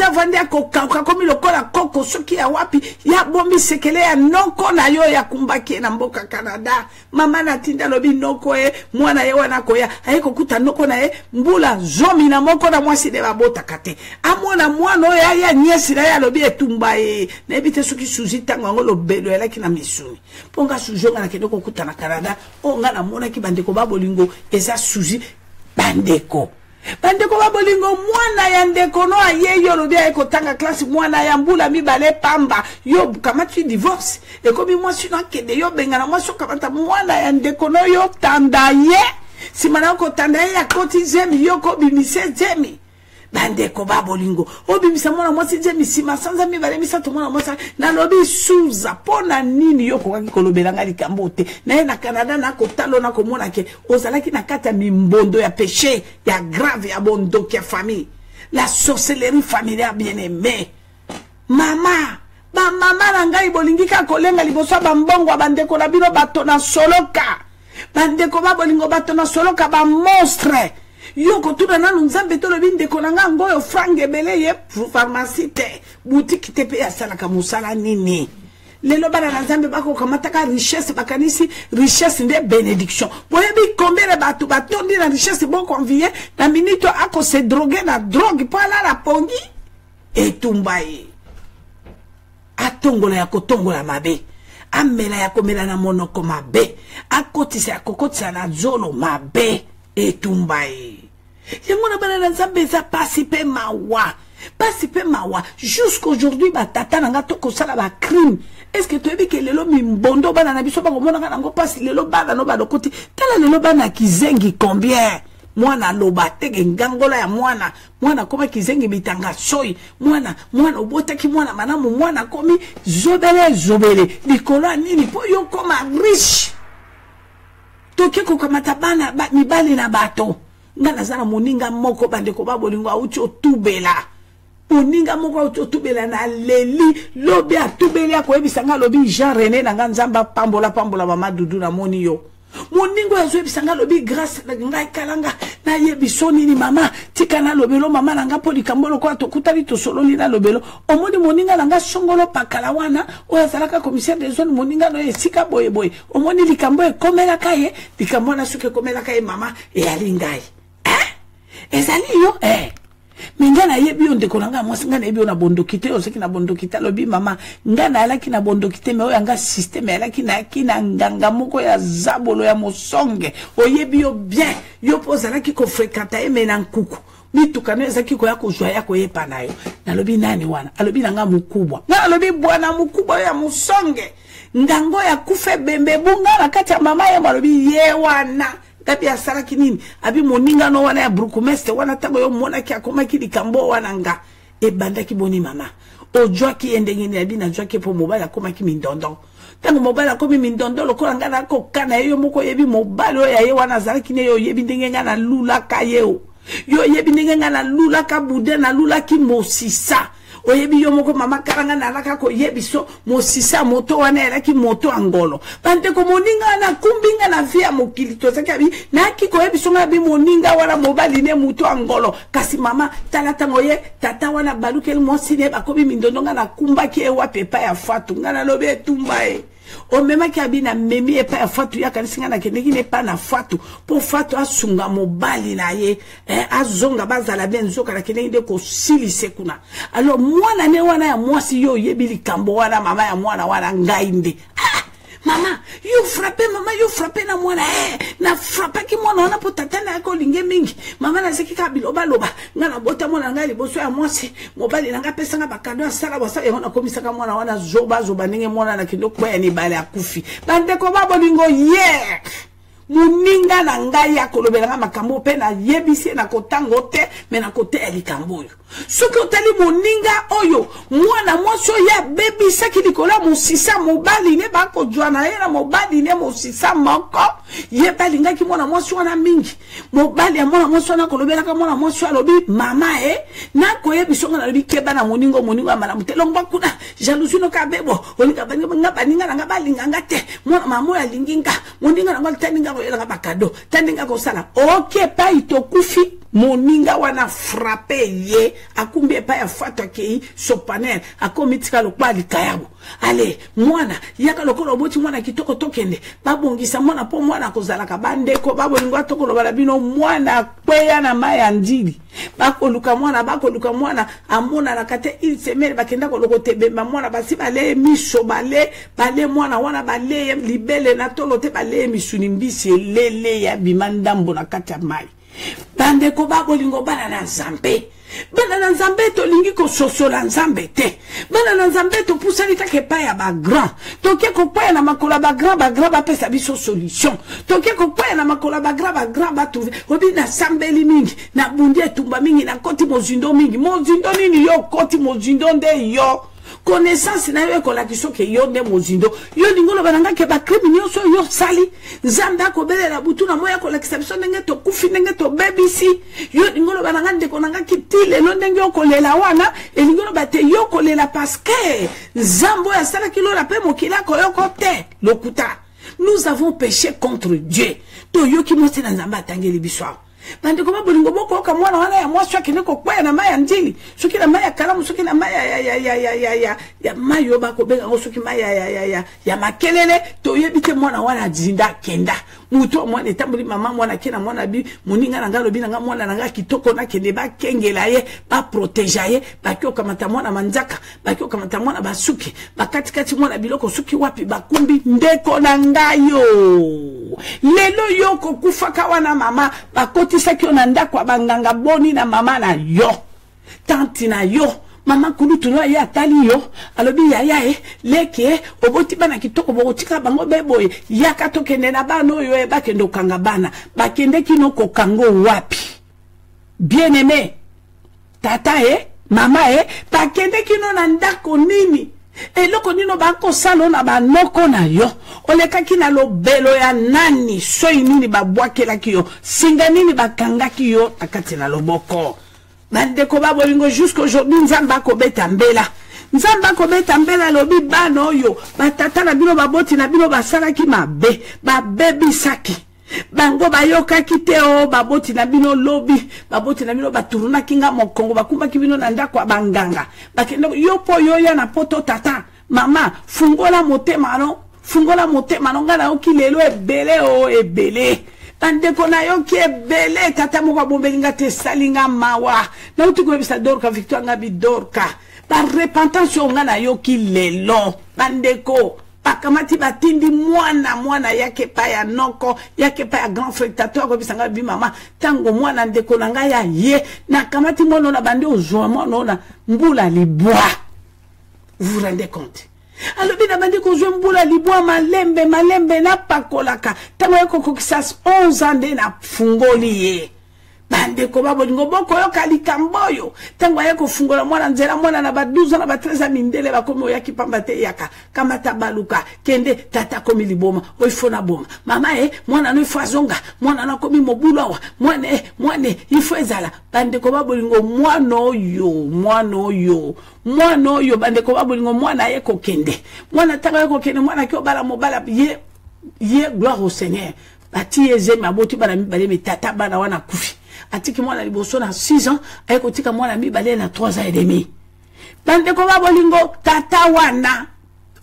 avandi akokauka komi lokola koko soki ya wapi ya bombi sekele ya noko na yo ya kumbaki na mboka Canada mama na tinda lobi noko mwana ye wana koya ayeko kuta noko na ye mbula zomi na moko na mwasi de babota kate amona mwana oya ya nyesi na ya lobi etumba na ebite soki suzi tango ngo lobelo elaki na misuni ponga sujonga na kedoko kuta na Canada onga na mona ki bandeko babolingo eza suzi bandeko babolingo mwana ya ndeko no ayeyo lobi ayeko tanga klasi mwana ya mbula mibale pamba yo kamati divorce ekomi mwasi no akende yo bengana mwasi kamata mwana ya ndeko no yo tanda ye simana ko tanda ye ya koti zemi yo ko bimise zemi bandeko babolingo obimisa mwana mwasi zemi sima sanza mibale misato mwana mwasi na lobi suza pona nini yo ko kolobelanga likambo te na na Canada na ko talo na ko mona ke ozalaki na kata mimbondo ya péché ya grave ya bondo ya famille la sorcellerie familiale bien-aimée mama na ngai bolingi ka kolenga liboso ba mbongo bandeko na bino bato na soloka bandeko babolingo bato na soloka ba monstre yoko tuna nanu nzambe tolo bindeko na ngango yo frange bele ye pharmacie te boutique te pe ya sala ka musala nini lelo bana na nzambe bako kamata ka richesse bakanisi richesse nde bénédiction boyebi kombele batu batondi na richesse bon convier na minute ako se droguer na drogue pala la pongi etumbai atongola ya kotongola mabe amela ya komela na monoko mabe akotisa ya kokotisa na zolo mabe etumbai yangona bana na nzambe za pasipe mawa jusqu'aujourd'hui batata nanga toko sala ba crime. Est-ce que tu as vu que lelo mimbondo bana na biso ba komona nango pasi lelo bana no ba lokoti tala lelo bana kizengi combien mwana loba tege ngangola ya mwana koma kizengi bitanga soy mwana obota ki mwana manamu mwana komi zobele likolo nini po yo koma riche toke ko kamata bana mibali na bato ngana zana moninga moko bandeko babolingo auti otubela moninga moko auti otubela na leli lobi atubeli akoyebisanga lobi Jean René na nzamba pambola mama dudu na moni yo moningo ya zoe bisanga lobi grâce ngai kalanga na yebisoni ni mama tika na lobelo mama nanga poli kambolo kwa tokutali to sololi na lobelo omoni moninga nanga songolo pakala wana oya zalaka commissaire des zones moninga no esika boye boye omoni likambo e komela kaye likambo na suke komela kaye mama e alingai ezali yo Mingana yebi on dekonanga mwasi ngana yebi on abondokite oseki na bondokite lobi mama ngana alaki na bondokite me oyanga systeme alaki na kina nganga moko ya zabolo ya mosonge oyebi yo bien yo pozalaki ko fréquenter mena nkuku mitukano ezaki ko yako joya yako yepa nayo nalobi nani wana alobi nanga mukubwa na alobi bwana mukubwa ya musonge ngango ya kufe bembe bunga na kati ya mama ya malobi ye wana tapi asala kinini abi moninga no wana ya brukumeste wana tango yo mona ki akoma ki likambo wana nga e banda ki boni mama ojwa ki endengeni abi na jwa ki po mobile akoma ki mindondo tango mobile akomi mindondo lokola nga na ko kana yo moko yebi mobile ya ye wana zala kine yo yebi ndenge nga na lula ka yeo yo yebi ndenge nga na lula ka bude na lula ki mosisa oyebi yo moko mama karanga na laka ko yebiso mosisa moto wana era ki moto angolo bante ko moninga na kumbinga na via mokili to sakabi na ki ko yebiso na bi moninga wala mobali ne moto angolo kasi mama talata moye tata wana baluke le mosine bakobi mindonga na kumba ki ewa pepa ya fatu ngana lobe tumba o mema ki abina memi epa ya fatu ya kanisinga na keneki ne pa na fatu po fatu asunga mobali na ye azonga bazala bien nzoka na keneki de ko silise kuna alors mwana ne wana ya mwasi yo yebili kambo wana mama ya mwana wana ngainde mama yo frappe na mwana na frappe ki mwana wana po tatana yako linge mingi mama na seki kabiloba loba ngana bota mwana ngali boso ya mwasi mobali nanga pesa nga bakado asala wasa yona komisa ka mwana wana zoba ninge mwana na kindo kwa ni bale akufi bande ko babo lingo muninga na ngai ya kolobela makambo pe na yebisi na kotango te me na kote elikambo yo soki otali muninga oyo mwana mwasi ya bebi saki likola mosisa mobali ne bako jwana era mobali ne mosisa moko ye balinga ki mwana mwasi wana mingi mobali ya mwana mwasi wana kolobela ka mwana mwasi alobi mama na koyebiso nga na lobi keba na moningo amala mutelongo bakuna jalousie no ka bebo olinga baninga na balinga ngate mwana mamo ya linginga moninga na ngalitandinga ko bakado tandinga ko sala okay pa itokufi moninga wana frappe ye akumbi pa ya fatwa kei sopanel akomitika lokbali kayabo ale mwana yaka lokolo boti mwana kitoko tokende babongisa mwana po mwana kozala ka bandeko babolingo tokolo balabino mwana kweya na maya ndili bakoluka mwana amona na kate il semele bakenda ko lokotebe mwana basi bale miso bale mwana wana bale libele na tolote bale misuni mbisi lele ya bimandambo na kata mai bande ko babolingo bana na zambe bana na nzambe to lingi ko sosola nzambe te bana na nzambe to pusali take pa ya ba grand to ke ko pa na makola ba grand ba pesa biso solution to ke ko pa na makola ba grand ba trouver obi na sambeli mingi na bundi etumba mingi na koti mozindo mingi mozindo nini yo koti mozindo nde yo connaissance na yo ko la kiso ke yo nde mozindo yo lingolo bananga ke ba criminel so yo sali zamba ko belela butuna moya ko la kisabso ndenge to kufi ndenge to BBC yo lingolo bananga ndeko nanga kitile no ndenge ko lela wana e lingolo bate yo ko lela parce que zambo ya sala kilo la pe mokila ko yo ko te lokuta nous avons péché contre Dieu to yo ki mosi na nzamba tangeli biswa bande ko babolingo boko ka mwana wana ya mwasi akene ko kwa na maya ndili soki na maya kalamu soki na maya ya mayo bako benga soki maya ya makelele to yebite mwana wana zinda kenda muto mwana tambuli mama mwana kena mwana bi muninga na ngalo bi na mwana na kitoko na kende ba kengela ye ba protéger ye ba kyo kamata mwana manzaka ba kyo kamata mwana basuki ba katikati mwana biloko suki wapi bakumbi ndeko na ngayo lelo yoko kufaka wana mama bakoti saki onanda kwa banganga boni na mama na yo tanti na yo mama kulutu no ya tali yo alobi ya leke oboti bana kitoko bokotika bango beboye yaka tokende na bana yo bakendo kanga bana bakende kino ko kango wapi bien aimé tata mama bakende kino na ndako nini eloko nino bako salo na banoko na yo olekaki na lobelo ya nani soyi nini babwakelaki yo singa nini bakangaki yo akati na loboko bande ko babolingo jusqu'aujourd'hui nzamba ko beta mbela nzamba kobeta mbela lobi bano yo batata na bino baboti na bino basalaki mabe babebisaki bango bayoka kiteo baboti na bino lobi baboti na bino baturuna kinga mokongo bakumba kibino na ndako abanganga bakendo yopo yoya na poto tata mama fungola motema no ngana okilelo ebele o ebele bandeko na yoki ebele tata moko bombelinga te salinga mawa na utuko bisa dorka victoire ngabi dorka ba repentance ngana yoki lelo bandeko pakamati batindi mwana yake pa ya noko yake pa ya grand frère tato ko bisanga bi mama tango mwana ndeko na nga ya ye na kamati mono na bande ozwa mono na mbula libwa. Vous vous rendez compte? Alors bina bande ko zwa mbula libwa malembe na pakolaka tango yako kokisas 11 ans de na fungoli ye bande ko babolingo boko yo kalikamboyo tango yako fungola mwana nzela mwana na ba 12 ans na ba 13 ans mindele bakomo yaki pambate yaka kama tabaluka kende tata komi liboma oifona boma mama mwana no ifazonga mwana na komi mobulawa mwana ifo ezala bande ko babolingo mwana oyo bande ko babolingo mwana yeko kende mwana tango yako kende mwana kyo bala mobala ye gloire au Seigneur bati eze maboti bana mibale metata bana wana kufi atiki mwana liboso na 6 ans ayeko tika mwana mibale na 3 ans et demi bande ko babolingo tata wana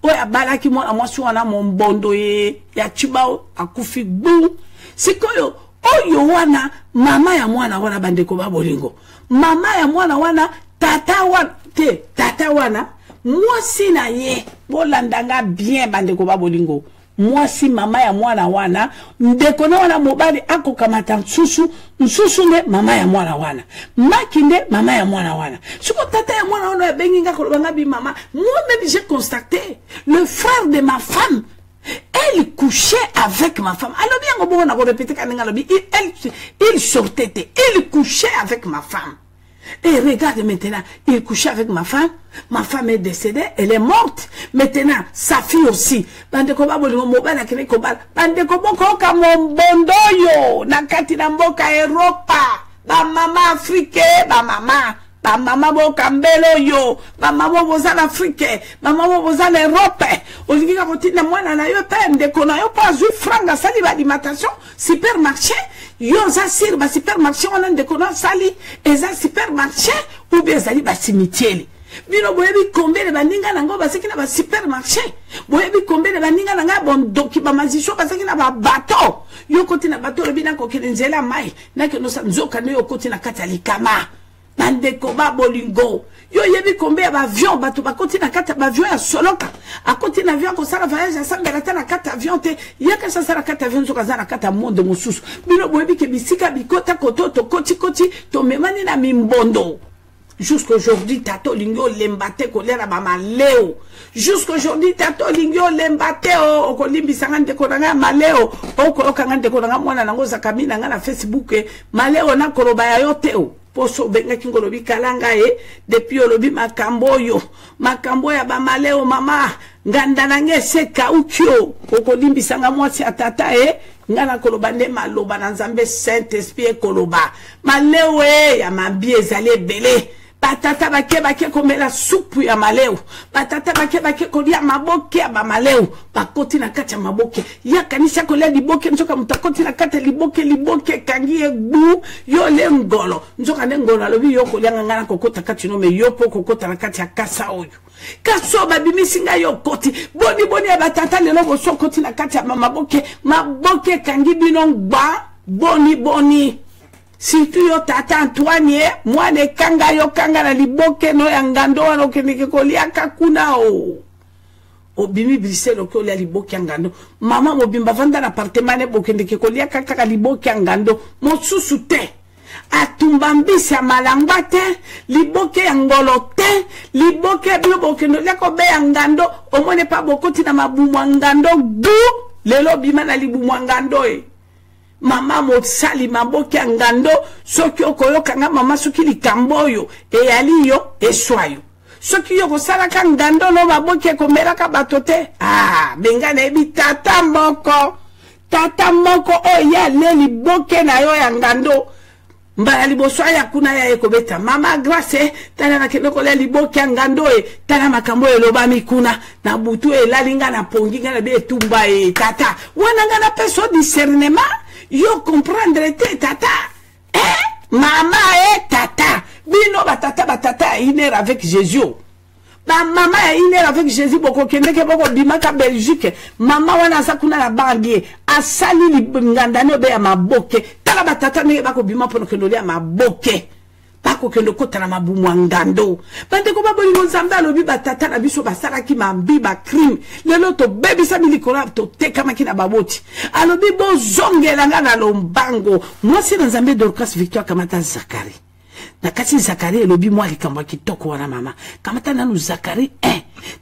oya balaki mwana mwasi wana mombondo ye ya chibao akufi gbu sikoyo oyo wana mama ya mwana wana bande ko babolingo mama ya mwana wana tata wana mwasi na ye bolandanga bien bande ko babolingo mwasi mama ya mwana wana ndeko na wana mobali ako kamata nsusu ne mama ya mwana wana makinde mama ya mwana wana siko tata ya mwana wana benginga kolobanga bi mama moi-même j'ai constaté le frère de ma femme elle couchait avec ma femme alors bien ngo bona ko répéter kananga lobi il sortait il couchait avec ma femme. Et regarde maintenant, il couchait avec ma femme est décédée, elle est morte. Maintenant, sa fille aussi. Bande ko babolingo mobala kene ko bala. Bande ko boko ka mombondo yo nakati na mboka Europa. Ba mama Afrique, ba mama boka mbelo yo, ba mama bozana Afrique, ba mama bozana Europe. Olivika kotina mwana na yo pende ko na yo pas 8 francs sali ba alimentation, supermarché. Yo za sir ba supermarché on de kono sali eza supermarché ou bien sali ba cimetière bino boyebi combien de baninga nango ba sekina ba supermarché boyebi combien de baninga nanga bon doki ba mazisho ba sekina ba bateau yo koti na bateau bina ko kinzela mai na ke no sa nzoka no yo koti na katali kama bande ko ba bolingo yo yebi combien ba avion bato ba koti na kata ba avion ya soloka a koti na avion ko sala voyage asambela ta na kata avion te yaka sa sala kata avion zoka za na kata monde mususu bino boyebi ke bisika bikota koto koti to memani na mimbondo. Jusqu'aujourd'hui tato lingyo lembate ko lera ba maleo jusqu'aujourd'hui tato lingyo lembate o ko limbisanga ndeko nanga maleo o ko kanga ndeko nanga mwana nango za kamina nga na Facebook maleo na koloba ya yote o poso benga kingolo bikalanga depuis olobi makambo ya ba maleo mama nganda nange seka ukyo ko limbisanga mwasi atata ngana koloba nde maloba na Nzambe Saint Esprit koloba maleo ya mabie zale bele batata bake komela supu ya maleo batata bake kolia maboke ya maleo bakoti na kati ya maboke ya kanisa kolia liboke nzoka mutakoti na kati liboke kangie gbu yo le ngolo nzoka ne ngolo alobi yo kolia ngana kokota kati no me yo po kokota na kati ya kasa oyo kaso babimisi nga yo koti boni ya batata lelo bo so koti na kati ya maboke kangi bino gba boni surtout yo tata Antoine mwane kanga yo kanga na liboke no ya ngando wana keneke koliaka kuna obimi briselo ko lia liboke ya ngando mama mobimba vanda na appartement ne bokendeke koliaka kaka liboke ya ngando mosusu te atumba mbisi ya malangwa te liboke ya ngolo te liboke bio bokendo liako be ya ngando omone pa bokoti na mabumu ngando gu lelo bima na libumu ngando mama mosali maboke ngando soki okoyoka nga mama soki likamboyo eyali yo eswayo soki yo kosala ka ngando no maboke komelaka bato te benga na ebi tata moko oya le liboke na yo ya ngando mbala liboso ya kuna ya ekobeta mama Grace tala na keloko le liboki ngando tala makambo eloba mikuna na butu elalinga na ponginga na be tumba tata wana ngana peso discernement yo comprendre te tata mama tata bino batata iner avec Jésus ba mama iner avec Jésus boko kendeke boko bimaka Belgique mama wana sakuna na bangi asali nganda no be ya maboke tala batata ne bako bima pono kendo ya maboke bako kendo kota na mabumu ngando bande ko baboli nzamba lobi batata na biso basala ki mambi ba crime lelo to baby sabili kola to teka makina baboti alobi bo zongela ngana lombango mwasi na nzambe Dorcas Victoire Kamata Zakari na kasi Zakari elobi mwa likambo kitoko wana mama kamata nanu Zakari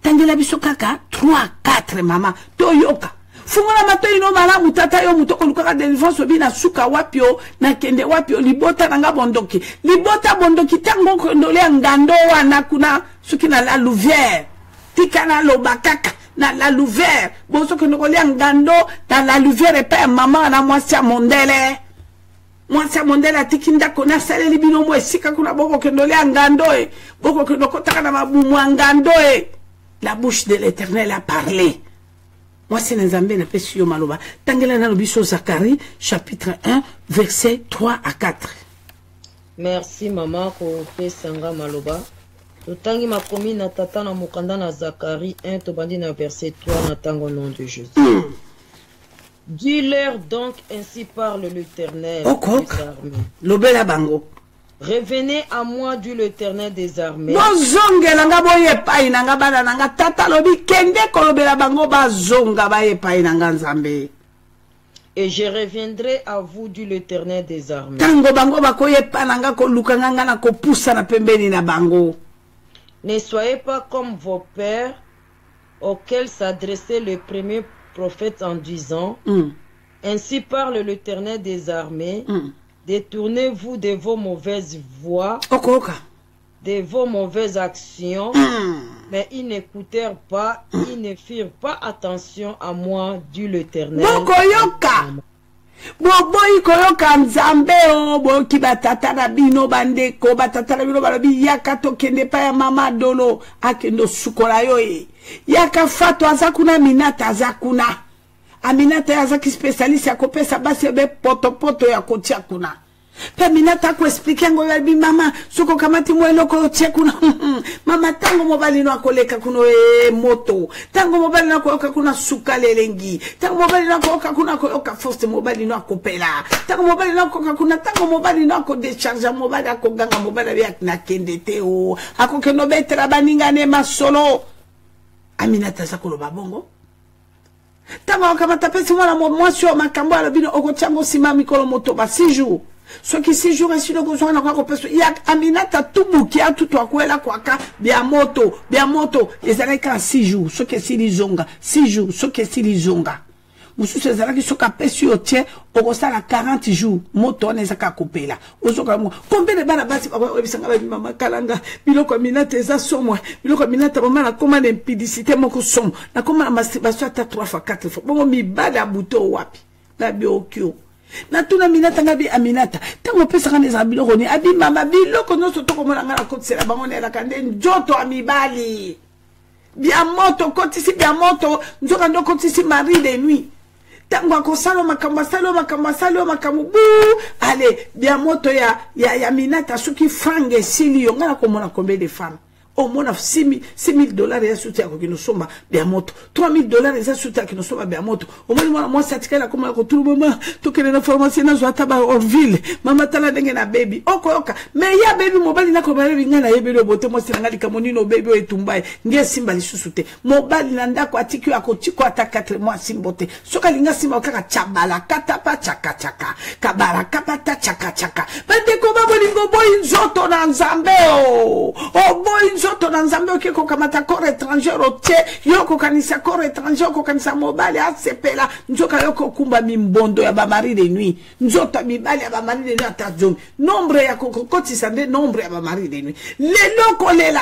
tangela biso kaka 3 4 mama to yoka fungola mato ino malamu tata yo mutoko lukaka délivrance obi na suka wapio na kende wapio libota nanga bondoki libota bondoki tango kondole ngando wana kuna suki na la Louvière tika na lobakaka na la Louvière boso kondole ngando na la Louvière pe mama na mwasi mondele tikinda kona sale libino mo esika kuna boko kondole ngando boko kondoko taka na mabumu ngando la bouche de l'Éternel a parlé. Moi, c'est Nzambe na pesi yo maloba. Tangela na lobiso Zacharie, chapitre 1, verset 3 à 4. Merci, maman, ko pesanga maloba. Totangi makomi na tata na mukanda na Zacharie 1, tobandi na verset 3 na tango nom de Jésus. Dis-leur donc, ainsi parle l'Éternel des armées. Lobela bango. Revenez à moi, dit l'Éternel des armées. Et je reviendrai à vous, dit l'Éternel des armées. Ne soyez pas comme vos pères, auxquels s'adressait le premier prophète en disant, ainsi parle l'Éternel des armées. Détournez-vous de vos mauvaises voies, de vos mauvaises actions, mais ils n'écoutèrent pas, ils ne firent pas attention à moi, dit l'Éternel. Boboyi koyoka nzambe o boki batata na bino bandeko batata na bino balobi yaka tokende pa ya mama dolo akendo sukola yo yaka fato azakuna minata azakuna aminata yazaki spécialiste ya kopesa basi be poto ya kotia kuna pe minata ko expliquer ngo yabi mama soko kamati mwelo ko tia kuna mama tango mobali no akoleka kuno moto tango mobali no akoka kuna sukale lengi tango mobali no akoka kuna koyoka force mobali no akopela tango mobali no akoka kuna tango mobali no ako décharge mobali akoganga mobali ya na kendete o akokeno betra baninga ne masolo aminata sakolo babongo tango akamata pesi mwana mwasi wa makambo alobino okochango sima mikolo moto ba 6 jours ce qui 6 jours esino kozwa na kwa peso ya aminata tubuki atutu akwela kwaka bia moto ezalaka 6 jours ce qui sili zonga 6 jours ce qui sili zonga mususu ezalaki soka pesi otie okosala 40 jours moto onezaka kopela ozoka mo combien de bana basi babisanga ba mama kalanga biloko minata eza somwa biloko minata mama na koma na impudicité moko somo na koma na masturbation ata 3 fois 4 fois bongo mibala buto wapi na biokyo na tuna minata ngabi aminata tango pesa kana za biloko ni abi mama biloko no soto komona ngana kotsela bango na kande njoto amibali bia moto kotisi bia moto nzoka ndo kotisi mari de nuit tango akosalo makambo bu ale bia moto ya minata suki frange sili yo ngana komona combien de femmes au moins $6,000 ya soutien ko kino somba bia moto $3,000 ya soutien kino somba bia moto au moins moi satikala koma ko tout mama to kene na pharmacie na zo ataba en ville mama tala ndenge na baby okoyoka mais ya baby mobali na ko baby ngana yebelo bote mo sinanga likamoni no baby o etumbai nge simba lisusute mobali na ndako atiki akotiko ata 4 mois simbote soka linga simba kaka chabala katapa chaka kabara kapata chaka bande ko babolingo boy nzoto na nzambe o boy nzoto na nzambe okeko kamata corps étranger otie yoko kanisa corps étranger oko kanisa mobali asepela nzoka yoko kumba mimbondo ya ba mari de nuit nzoto mibali ya ba mari de nuit atazong nombre ya kokoti sande nombre ya ba mari de nuit lelo kolela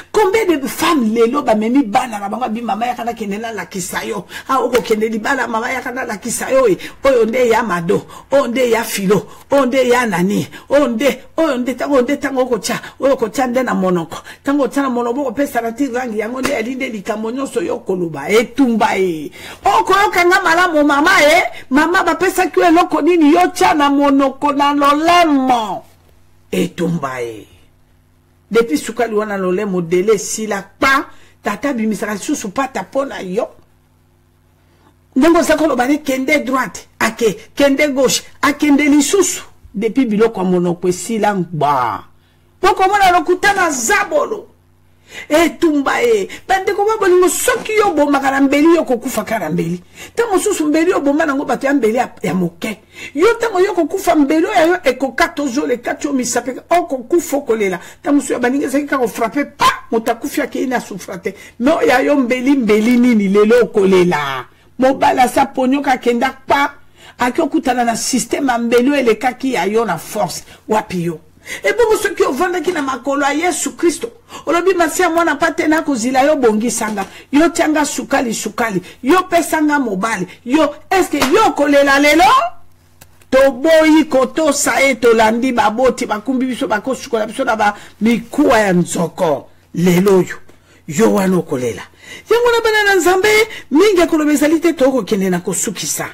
Combien de femmes lelo ba memi bana na bango bi mama yakana kenela la kisayo oko keneli bana mama yakana la kisayo oyo nde ya mado onde ya filo onde ya nani onde tango ko cha nde na monoko tango cha na monoko ko pesa na tirangi yango nde alinde likamonyo so yokoluba etumba oko yokanga malamu mama mama ba pesa ki eloko nini yo cha na monoko na lolemo etumba Depuis sukali wana lole modele sila pa tata bimisaka susu pa tapona yo. Ndongo sakolo bane kende droite, ake kende gauche, akende lisusu. Depuis biloko monokwe sila ngba. Poko mona lokutana zabolo. Tumba bande ko babolingo soki yo bomba karambeli yo kokufa karambeli. Tango susu mbeli yo bomba nango bato ya mbeli ya moke. Yo tango yo kokufa mbeli yo ekokato zo le katio misape o kokufa kolela. Tango suya baninga saki ka ko frapper pa motakufi ke ina souffrate. No ya yo mbeli nini lelo kolela. Mobala sa ponyo ka kenda pa akyo kutana na système mbeli ele kaki ya yo na force wapi yo. Et pour ceux qui ont vendu qui n'a makolo à Yesu Christo, olobi masia mwana pate na kozila yo bongi sanga, yo tianga sukali, yo pesanga mobali, yo est-ce que yo kolela lelo? To boyi koto sae to landi baboti bakumbi biso bako sukola biso na ba mikuwa ya nzoko lelo yo wano kolela. Yango na bana nzambe mingi kolobezalite toko kende na kosukisa.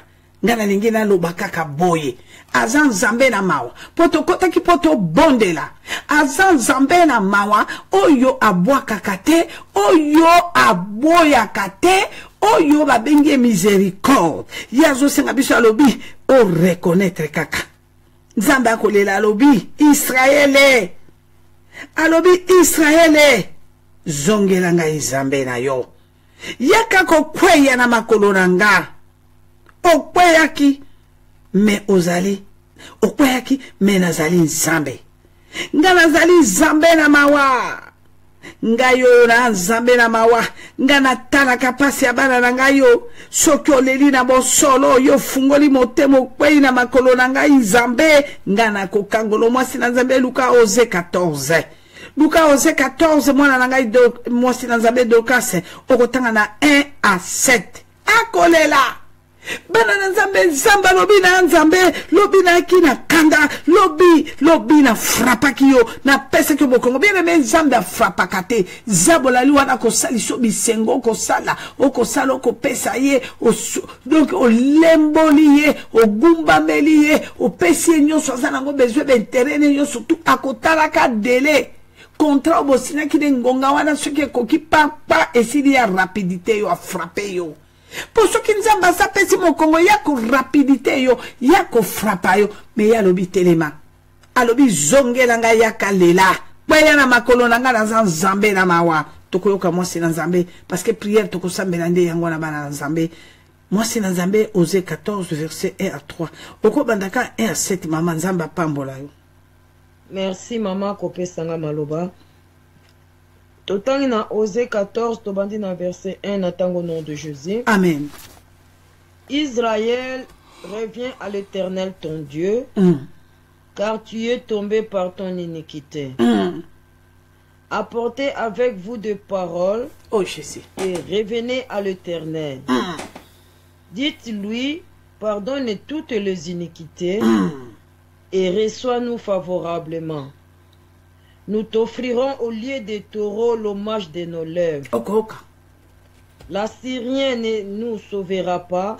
Ngana lingina loba kaka boye. Azan zambe na mawa. Poto kota ki poto bondela. Azan zambe na mawa. Oyo abwa kakate. Oyo aboya kate. Oyo babenge miséricorde. Yazo senga biso alobi. O reconnaître kaka. Nzambe akolela alobi. Israele. Alobi Israele. Zongelanga izambe na yo. Yaka ko kweya na makoloranga. Okweyaki me ozali okweyaki me nazali nzambe nga nazali nzambe na mawa nga yo na nzambe na mawa nga natala kapasi ya bana na ngayo soki oleli na bosolo yo fungoli motema okwei na makolo na ngai nzambe nga na kokangolo mwasi na nzambe Luka Ose 14 Luka Ose 14 mwana na ngai mwasi na nzambe Dokase okotanga na 1 à 7 akolela bana nzambe nzamba lobi na nzambe lobi na kina kanda lobi na frapaki yo na pesa ki bokongo bien mais nzambe frapakate zabola li wana ko sali so bisengo ko sala ko pesa ye donc o lemboli ye o gumba meli ye o pesi nyonso azana ngo besoin d'intérêt ne yo surtout akotala ka délai contrat bosina ki ngonga wana soki koki pa esili ya rapidité yo a frapper yo. Pour ceux qui nous ont sapé si mon Congo yako rapidité yo yako frappa yo mais ya lobi telema alobi zonge langa yaka lela baya na makolo nanga na nzambe na mawa tokoyoka mwasi na nzambe parce que prière toko sambela nde yango na bana nzambe mwasi na nzambe Osée 14 verset 1 à 3 oko bandaka 1 à 7 mama nzamba pambola yo. Merci maman kopesanga maloba. Totangi na Osée 14, tobandi na verset 1, natango au nom de Jésus. Amen. Israël, reviens à l'Éternel ton Dieu, car tu es tombé par ton iniquité. Apportez avec vous des paroles et revenez à l'Éternel. Dites-lui, pardonne toutes les iniquités et reçois-nous favorablement. Nous t'offrirons au lieu des taureaux l'hommage de nos lèvres. L'Assyrien ne nous sauvera pas.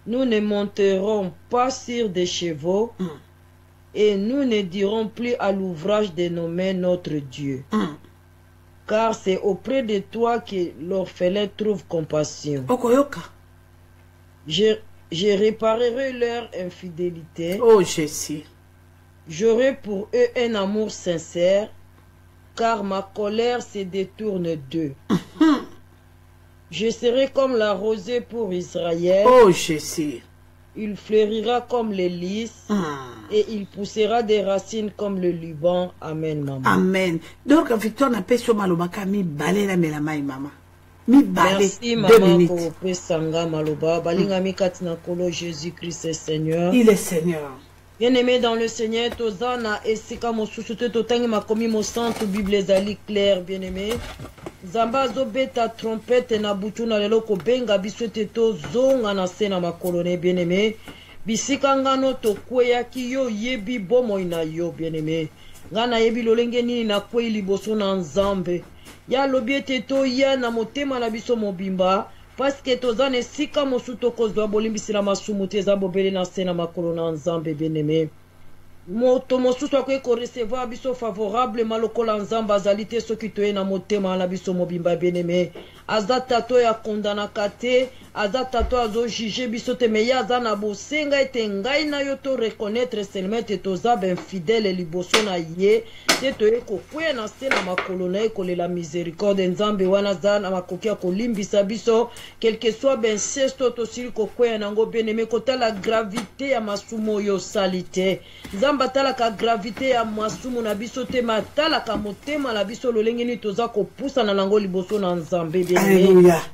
Nous ne monterons pas sur des chevaux. Et nous ne dirons plus à l'ouvrage de nommer notre Dieu. Car c'est auprès de toi que l'orphelin trouve compassion. Je réparerai leur infidélité. Oh Jésus. J'aurai pour eux un amour sincère, car ma colère se détourne d'eux. Je serai comme la rosée pour Israël. Oh Jésus. Il fleurira comme les lys et il poussera des racines comme le Liban. Amen, maman. Amen. Donc, Victor n'a pas sur malobaka mi balé la melamai, maman. Mi balé. Merci, maman, pour pesanga maloba. Balinga mi katina kolo Jésus-Christ est Seigneur. Il est Seigneur. Bien-aimé dans le Seigneur, Tozana et Sika Mosusute Totangi Makomi Mosantu Bible Zali clair, bien-aimé. Zamba Zobeta trompette na butuna lelo ko benga biswete to zonga na sena makolone, bien-aimé. Bisika ngano to kweya ki yo yebi bomo ina yo, bien-aimé. Ngana yebi lolenge nini na kwe liboso na nzambe. Ya lobiete to ya na motema na biso mobimba. Parce que tozane sika mosuto kozwa bolimbisi la masumute za bobele na sena makolo na nzambe, bien-aimé. Moto mosusu akwe ko recevoir biso favorable malokola nzamba azalite soki toye na motema na biso mobimba, bien-aimé. Azata to ya kondana kate, azata to azo juger biso te me ya za na bosenga ete ngai na yo to reconnaître seulement te toza ben fidèle liboso na ye te toye ko kwe na sena makolo na ekolela miséricorde nzambe wana za na makoki ya kolimbisa biso quel que soit ben sesto to sili ko kwe nango, bien-aimé. Kota la gravité ya masumo yo salite nzamba tala ka gravité ya masumo na biso te matala ka motema la biso lolenge ni toza ko pusa na nango liboso na nzambe, bien-aimé.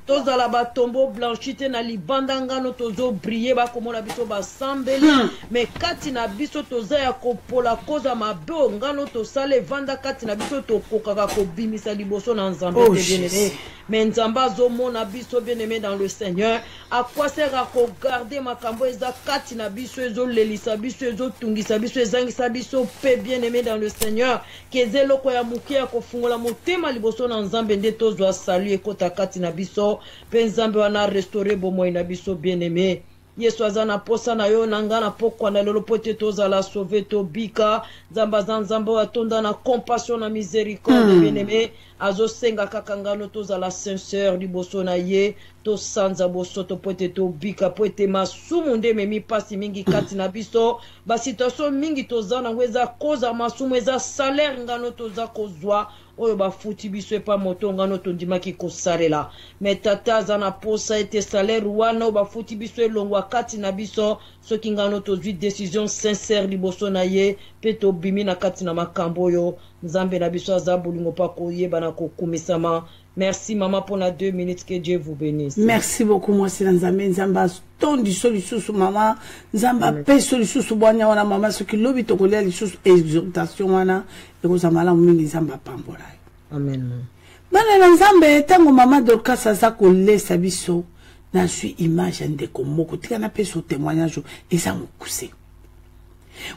Toza la batombo blanchite na libanda ngano tozo briller ba komona biso ba sambeli me kati na biso toza ya kopola koza mabe ngano to sale vanda kati na biso to kokaka ko bimisa liboso na nzambe, bien-aimé. Mais nzamba zo mona biso, bien-aimé dans le Seigneur, à quoi sert à garder makambo eza kati na biso ezo lelisa biso ezo tungisa biso ezangisa biso pe, bien-aimé dans le Seigneur, kezelo ko ya mukia ko fungola motema liboso na nzambe nde tozwa salut ekota kati na biso pe nzambe wana restaurer bomo na biso, bien-aimé. Yesu azana posa na yo nangana pokwa na lelo pote tozala sauver to bika nzamba za nzambe atonda na compassion na miséricorde, bien-aimé. Azo senga kakangano tozala sincère liboso na ye to sanza bosoto pote to bika pote masumu nde memi pasi mingi kati na biso ba situation mingi tozana ngweza koza masumu eza salaire ngano toza kozwa oyo bafuti biso epa moto ngano tondimaki kosalela me tata aza na posa ete salaire wana bafuti biso elongwa kati na biso soki ngano tozwi décision sincère liboso na ye pe tobimi na kati na makambo oyo nzambe na biso aza bolingo pa koyeba na kokumisama. Merci maman pour la 2 minutes, que Dieu vous bénisse. Merci beaucoup moi c'est nzambe nzamba tondi solususu maman nzamba pe solususu bwanya wana maman soki lobi tokolia lisusu exhortation wana ekozamala mingi nzamba pambola. Amen. Bana na nzambe tango mama Dorcas aza kolesa biso na suis image ndeko moko tika na peso témoignage eza mokuse.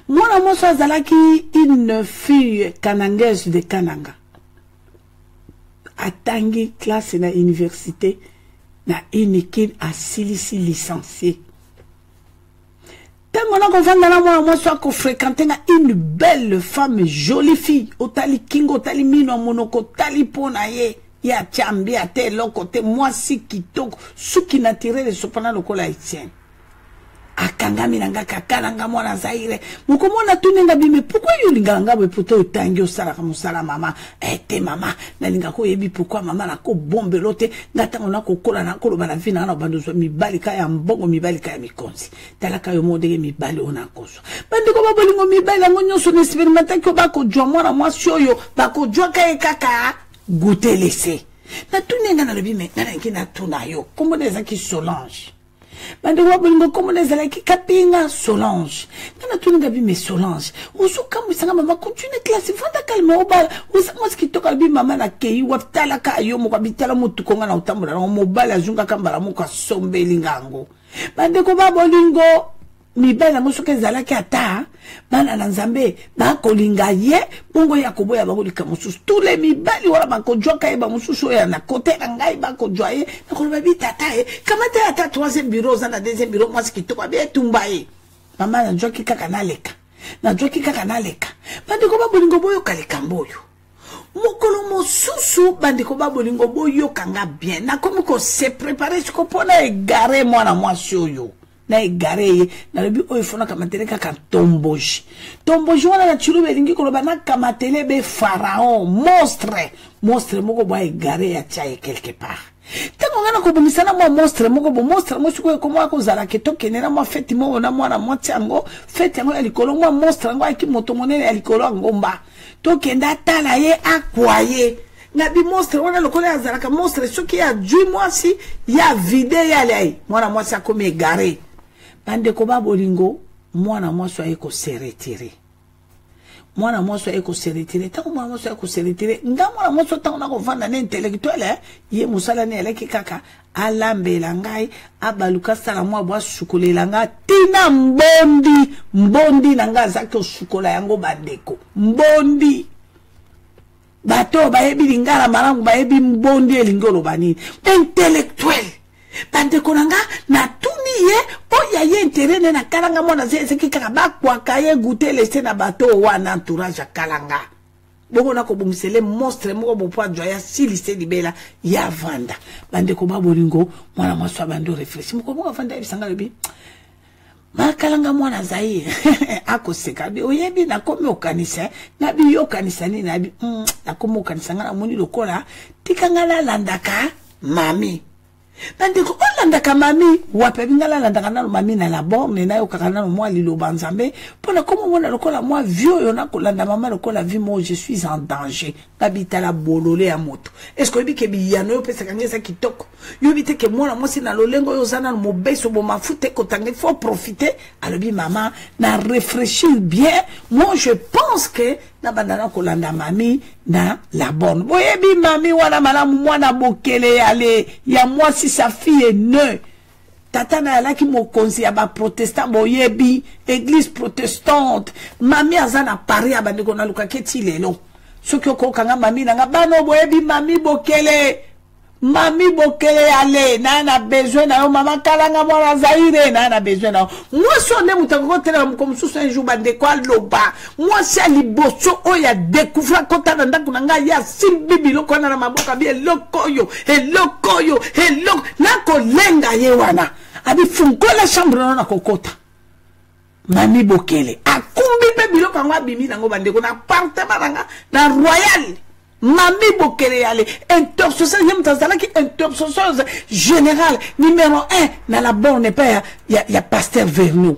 Mwana moso azalaki une fille kanangaise de Kananga. Atangi classe na université na inekine a silisi licencié. Tango na kovanda na mwana moso ako fréquenter na une belle femme, jolie fille, otali kingo, otali mino monoko, otali pona ye, ya chambi ate loko te mwasi kitoko, suki naturel sopana lokola Etienne. Akangami nanga kakalanga mwana Zaire mukomona tunenga bime pourquoi yolinga ngabwe poto utangi osala kamusala mama ete mama nalinga ko yebi pourquoi mama na ko bombe lote ngata ngona ko kola na koloba na vina na bandozo mibali ka ya mbongo mibali ka ya mikonzi talaka yo modege mibali ona koso bandi ko babolingo mibali ngo nyoso na expérimenter ko bako jwa mwana mwasi oyo bako jwa ka ekaka goûter laisser na tunenga na bime na ngina tuna yo kombo deza ki Solange bande wabolingo komona ezalaki kapinga Solange kana tuninga bime Solange usuka musanga mama continue classe vanda calme obala usanga skitoka bi mama na kei watala ka yo mo kabitala mutu konga na utambola na mobala azunga kambala muka sombeli ngango bande ko babolingo mibala musuka ezalaki ata bana na nzambe bakolinga ye bongo ya koboya bakolika mususu tous les mibali wala bakojwaka ye bamususu ya na kote na ngai bakojwa ye nakoloba bitata ye kamata ata 3e bureau za na 2e bureau mwasi kitoko be tumba ye mama na jwaki kaka naleka na jwaki kaka naleka bandiko babolingo boyo kaleka mboyo mokolo mosusu bandiko babolingo boyo kanga bien na komi ko se préparer ko pona egare mwana mwasi oyo na egare na lebi oyo fona kamatele kaka tomboji wana na chulu belingi koloba na kamatele be pharaon monstre moko bwa egare ya chaye quelque part tango ngana ko bomisana mwa monstre moko bo monstre mo siko ko mwa ko zala ke to kenera mwa fete mo na mwana mwati yango fete yango ya likolo mwa monstre yango aki moto monene ya likolo ngomba to kenda tala ye akwaye na bi monstre wana lokole azalaka monstre soki ya jui mwasi ya vide ya lei mwana mwasi akomi egare bande ko babolingo moi na moi soyez ko se retirer moi na moi soyez ko se retirer tant moi soyez ko se retirer ndamo moi so tant na ko vanda na intellectuel ye musala ne eleki kaka alambela ngai abaluka sala moi bwa sukolela nga tina mbondi na nga zaki sukola yango bandeko mbondi bato bayebi lingala malangu bayebi mbondi elingolo banini intellectuel bandeko nanga na tuni ye oya ye intérêt na kalanga mona zeki kaka bakwaka ye goûter laisser na bato wana entourage kalanga boko na ko bomisele monstre moko bopo joya silise libela ya vanda bandeko babolingo mwana mwaswa bando réfléchir moko moko vanda bisanga lobi makalanga mwana zai akoseka bi oyebi na komi okanisa na bi yokanisa ni na bi na komi okanisa ngana moni lokola tikanga la landaka mami bandeko olandaka mami wape bingala landaka na mami na la borne na yokaka na moi lilo banzambe pona komo mona lokola moi vieux yona kolanda mama lokola vie moi je suis en danger kabita la bolole ya moto est-ce que bike bi yano yo pesa kangeza kitoko yo bite ke mona moi si na lolengo yo zana mo beso bo mafute ko tangi faut profiter alobi mama na réfléchir bien moi je pense que na bandana kolanda mami na la bonne boyebi mami wana malamu mwana bokele yale ya moi si sa fille est née tata na yala ki mokonzi ya ba protestant boyebi église protestante mami azana Paris abandiko na luka keti lelo soki okokanga mami na nga bano boyebi mami bokele ale na besoin na yo mama kalanga mwana Zaire na besoin na moi so ne mutako tela comme sous un jour bande kwa loba moi si aliboso oya découvrir kota na ndako na nga ya simbibi loko na maboka bi elokoyo na ko lenga ye wana abi fungola chambre na kokota mami bokele akumbi be biloko ngwa bimi nango bande ko na appartement na royal mami bokele yale intercession générale numéro 1 na la borne pas ya pasteur Vernou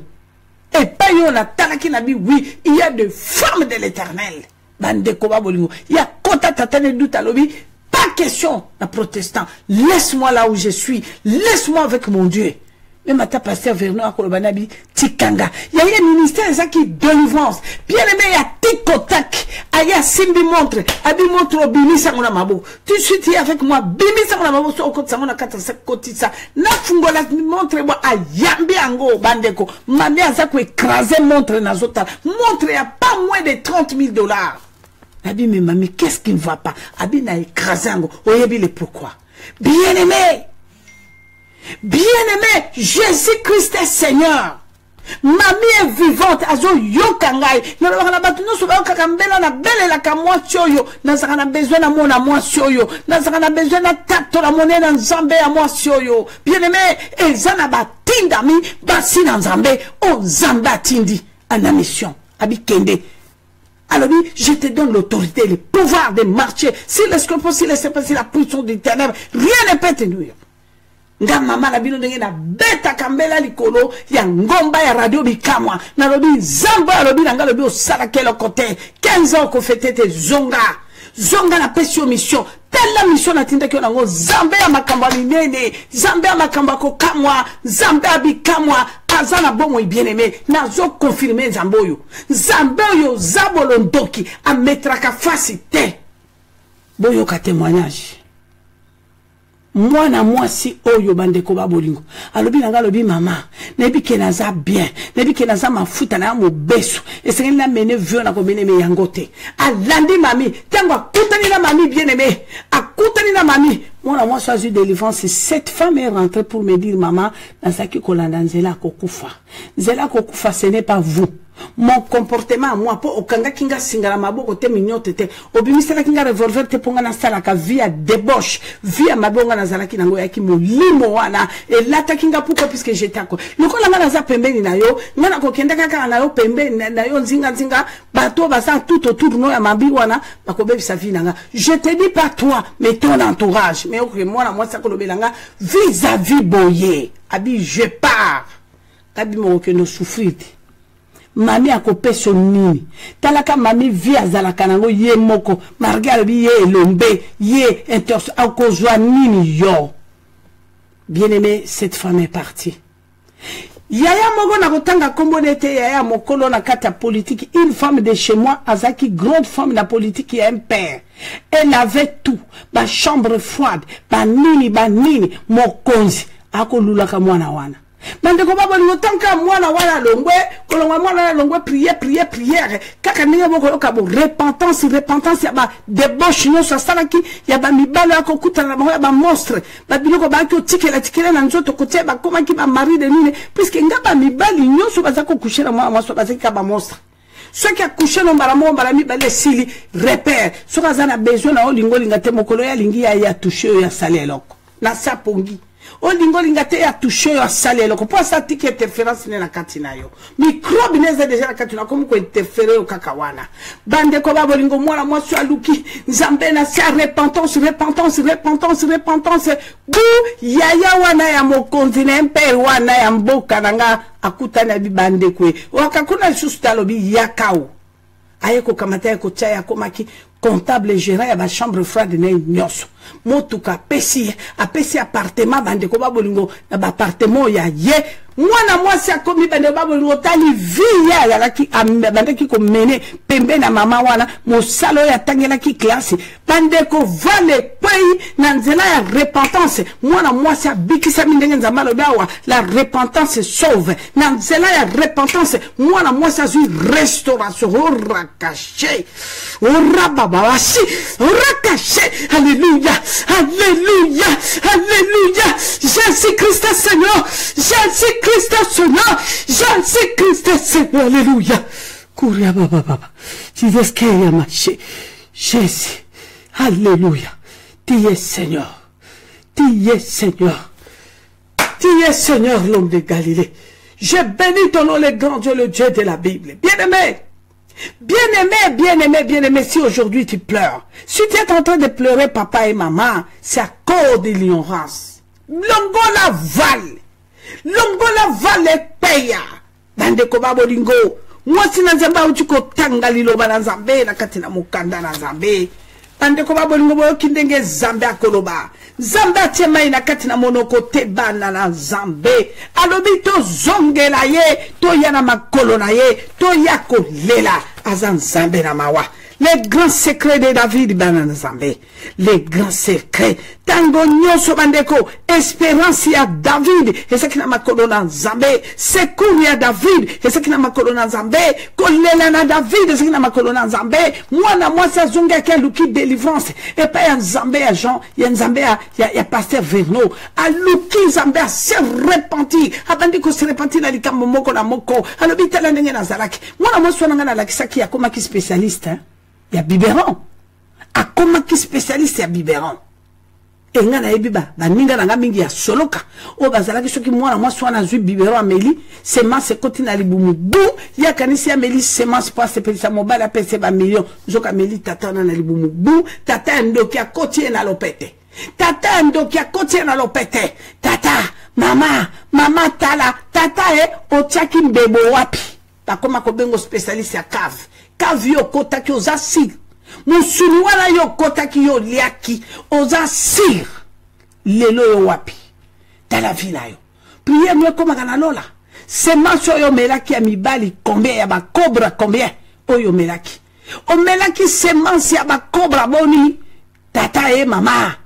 et pas yo na talaki na bi oui il y a de femmes de l'Éternel bande ko babolingo ya kota tatane duta lobi pas question na protestant laisse-moi là où je suis laisse-moi avec mon Dieu. Même à ta pasteur Vernon à Kolobanabi, Tikanga. Il y a un ministère ça qui délivrance. Bien aimé, il y a Tikotak. Il y a Simbi montre. Abi montre au Bimi Sangona Mabo. Tout de suite, il y a avec moi. Bimi Sangona Mabo, sur le côté Sangona 4 côté ça. Na Fungola, montre moi à Yambi Ango, Bandeko. Mamie a ça qui écrasé montre na zota. Montre, il y a pas moins de $30,000. Abi, mais mamie, qu'est-ce qui ne va pas? Abi n'a écrasé Ango. Oyebi le pourquoi. Bien aimé. Bien-aimé, Jésus-Christ est Seigneur. Mamie est vivante. Azo yokangai. Nalobaka na batu no soba kakambela na belle la kamwa choyo. Nazaka na besoin na mona moi choyo. Nazaka na besoin na tato la monnaie na nzambe ya moi choyo. Bien-aimé, ezana batinda mi basi na nzambe o nzamba tindi ana mission. Abi kende. Alors, je te donne l'autorité, le pouvoir de marcher. Si les scruples, si les serpents, si la puissance du ténèbre, rien ne peut te nuire. Nga mama na bino ndenge na beta kambela likolo ya ngomba ya radio bikamwa na lobi zamba lobi na nga lobi osala kelo côté 15 ans ko fêter zonga na pesio mission telle mission na tinda kyo nango zambe ya makamba minene zambe ya makamba ko kamwa zambe ya bikamwa azana bomo bien-aimé na zo confirmer zamboyo zamboyo zabolo ndoki a mettre ka facilité boyo ka témoignage. Moi na moi si oyo bandeko babolingo alobi nanga lobi mama nebi kenaza bien nebi kenaza mafuta na mo beso esengeli na mene vieux na ko mene me yangote alandi mami tango akutani na mami bien aimé akutani na mami moi na moi choisi délivrance cette femme est rentrée pour me dire maman nazaki kolanda nzela kokufa ce n'est pas vous. Mon comportement moi po okanga kinga singala maboko te minyote te obimisela kinga revolver te ponga na sala ka via débauche via mabonga na zalaki nango yaki molimo wana et lata kinga puko puisque j'étais ako lokola ngana za pembeni na yo ngana ko kenda kaka na yo pembeni na yo nzinga bato basa tout autour no ya mabi wana bakobebi sa vie nanga je te dis pas toi mais ton entourage mais ok moi na moi ça kolobelanga vis-à-vis boyer abi je pars abi mo que no souffrir. Mami akope son nini talaka mami vi azalaka nango ye moko marga bi ye elombe ye interso akozwa nini yo. Bien-aimé, cette femme est partie. Yaya mogo na kotanga kombonete yaya mokolo na kata politique. Une femme de chez moi, azaki grande femme na politique et un père. Elle avait tout. Ba chambre froide, ba nini, mokonzi. Ako lulaka mwana wana. Bande ko babo ni tanka mwana wana longwe, kolongwa mwana longwe prière. Kaka ninga boko yoka bo repentance ya ba débauche nyoso salaki ya ba mibalo yako kutana na ba monstre. Ba biloko ba ko tikela na nzoto kote ba koma ki ba mari de nini puisque ngaba mibali nyoso bazako kushira mwa so bazaka ba monstre. Ceux qui a couché no mbaramo mbarami bale sili repère. Ceux qui a besoin na olingo lingate mokolo ya lingi ya touché ya salé loko. Na sapongi. Olingo lingate ya touché ya salé loko. Pour ça tiki interférence na katina yo. Microbe neza déjà na katina comme ko interférer au kakawana. Bande ko babo lingo mwana mwasu aluki nzambe na sa repentance. Bu yaya wana ya mokonzi na mpe wana ya mboka nanga akutana bibande kwe. Wakakuna susutalobi yakao. Ayeko kamata yako chaya komaki comptable gérant ya ba chambre froide na nyoso. Motuka apesi appartement bande ko babolingo na ba appartement ya ye. Mwana mwasi akomi bande babolingo tali vie ya laki bande ki ko mene pembe na mama wana mosalo ya tangela ki classe bande ko vale pays na nzela ya repentance. Mwana mwasi abikisa mindenge nzamalo dawa la repentance sauve na nzela ya repentance. Mwana mwasi azui restauration orakache orababawasi orakache. Alléluia, alléluia, alléluia. Jésus-Christ est Seigneur, Jésus-Christ est Seigneur, Jésus-Christ est Seigneur. Alléluia. Couria baba baba. Jesus qui a marché. Jésus. Alléluia. Tu es Seigneur. Tu es Seigneur. Tu es Seigneur, l'homme de Galilée. Je bénis ton nom, le grand Dieu, le Dieu de la Bible. Bien-aimé. Bien-aimé, si aujourd'hui tu pleures, si tu es en train de pleurer papa et maman, c'est à cause de l'ignorance. Longola vale peya. Bande koba bolingo. Moi si na nzamba uchuko tanga liloba na nzambe na katina mukanda na nzambe. Bande koba bolingo boyo kindenge zambe akoloba. Zambe atie na katina monoko tebana na nzambe. Alobi to zongela ye, to yana makolo na ye, to yako lela. Azan Zambé na mawa. Les grands secrets de David banana Zambé. Les grands secrets. Tango nyoso bandeko. Espérance ya David. Et ce qui n'a ma colonna Zambé. Secours ya David. Et ce qui n'a ma colonna Zambé. Kolela na David. Et ce qui n'a ma colonna Zambé. Moi sa zunga qui a luki délivrance. Et pas ya Zambé à Jean. Ya Zambé ya pasteur Verno. A luki Zambé a se repenti. A bandiko se repenti na likambo moko na moko. A l'hôpital na nge zalaki. Moi swana na lakisaki ya koma ki spécialiste, hein. Il y a biberon. A comment qui spécialiste ya biberon. Et nga na ebiba, ba ninga na mingi ya soloka. O bazala ki soki mwana mwa swana zui biberon ameli, semence koti na libumu. Bu, ya kanisi ameli semence pa se pelisa mobile apese ba million. Zoka ameli tata na libumu. Bu, tata ndoki ya koti na lopete. Tata ndoki ya koti na lopete. Tata, mama tala, tata otiaki mbebo wapi. Pa koma kobengo spécialiste ya cave. Kavi yo kota ki oza sir. Musuni wala yo kota ki yo liaki. Oza sir. Lelo yo wapi. Tala vina yo. Priye mwe koma gana lola. Semanso yo melaki ya mibali combien ya ba cobra combien. Oyo melaki. O melaki semansi ya ba cobra boni. Tata mama.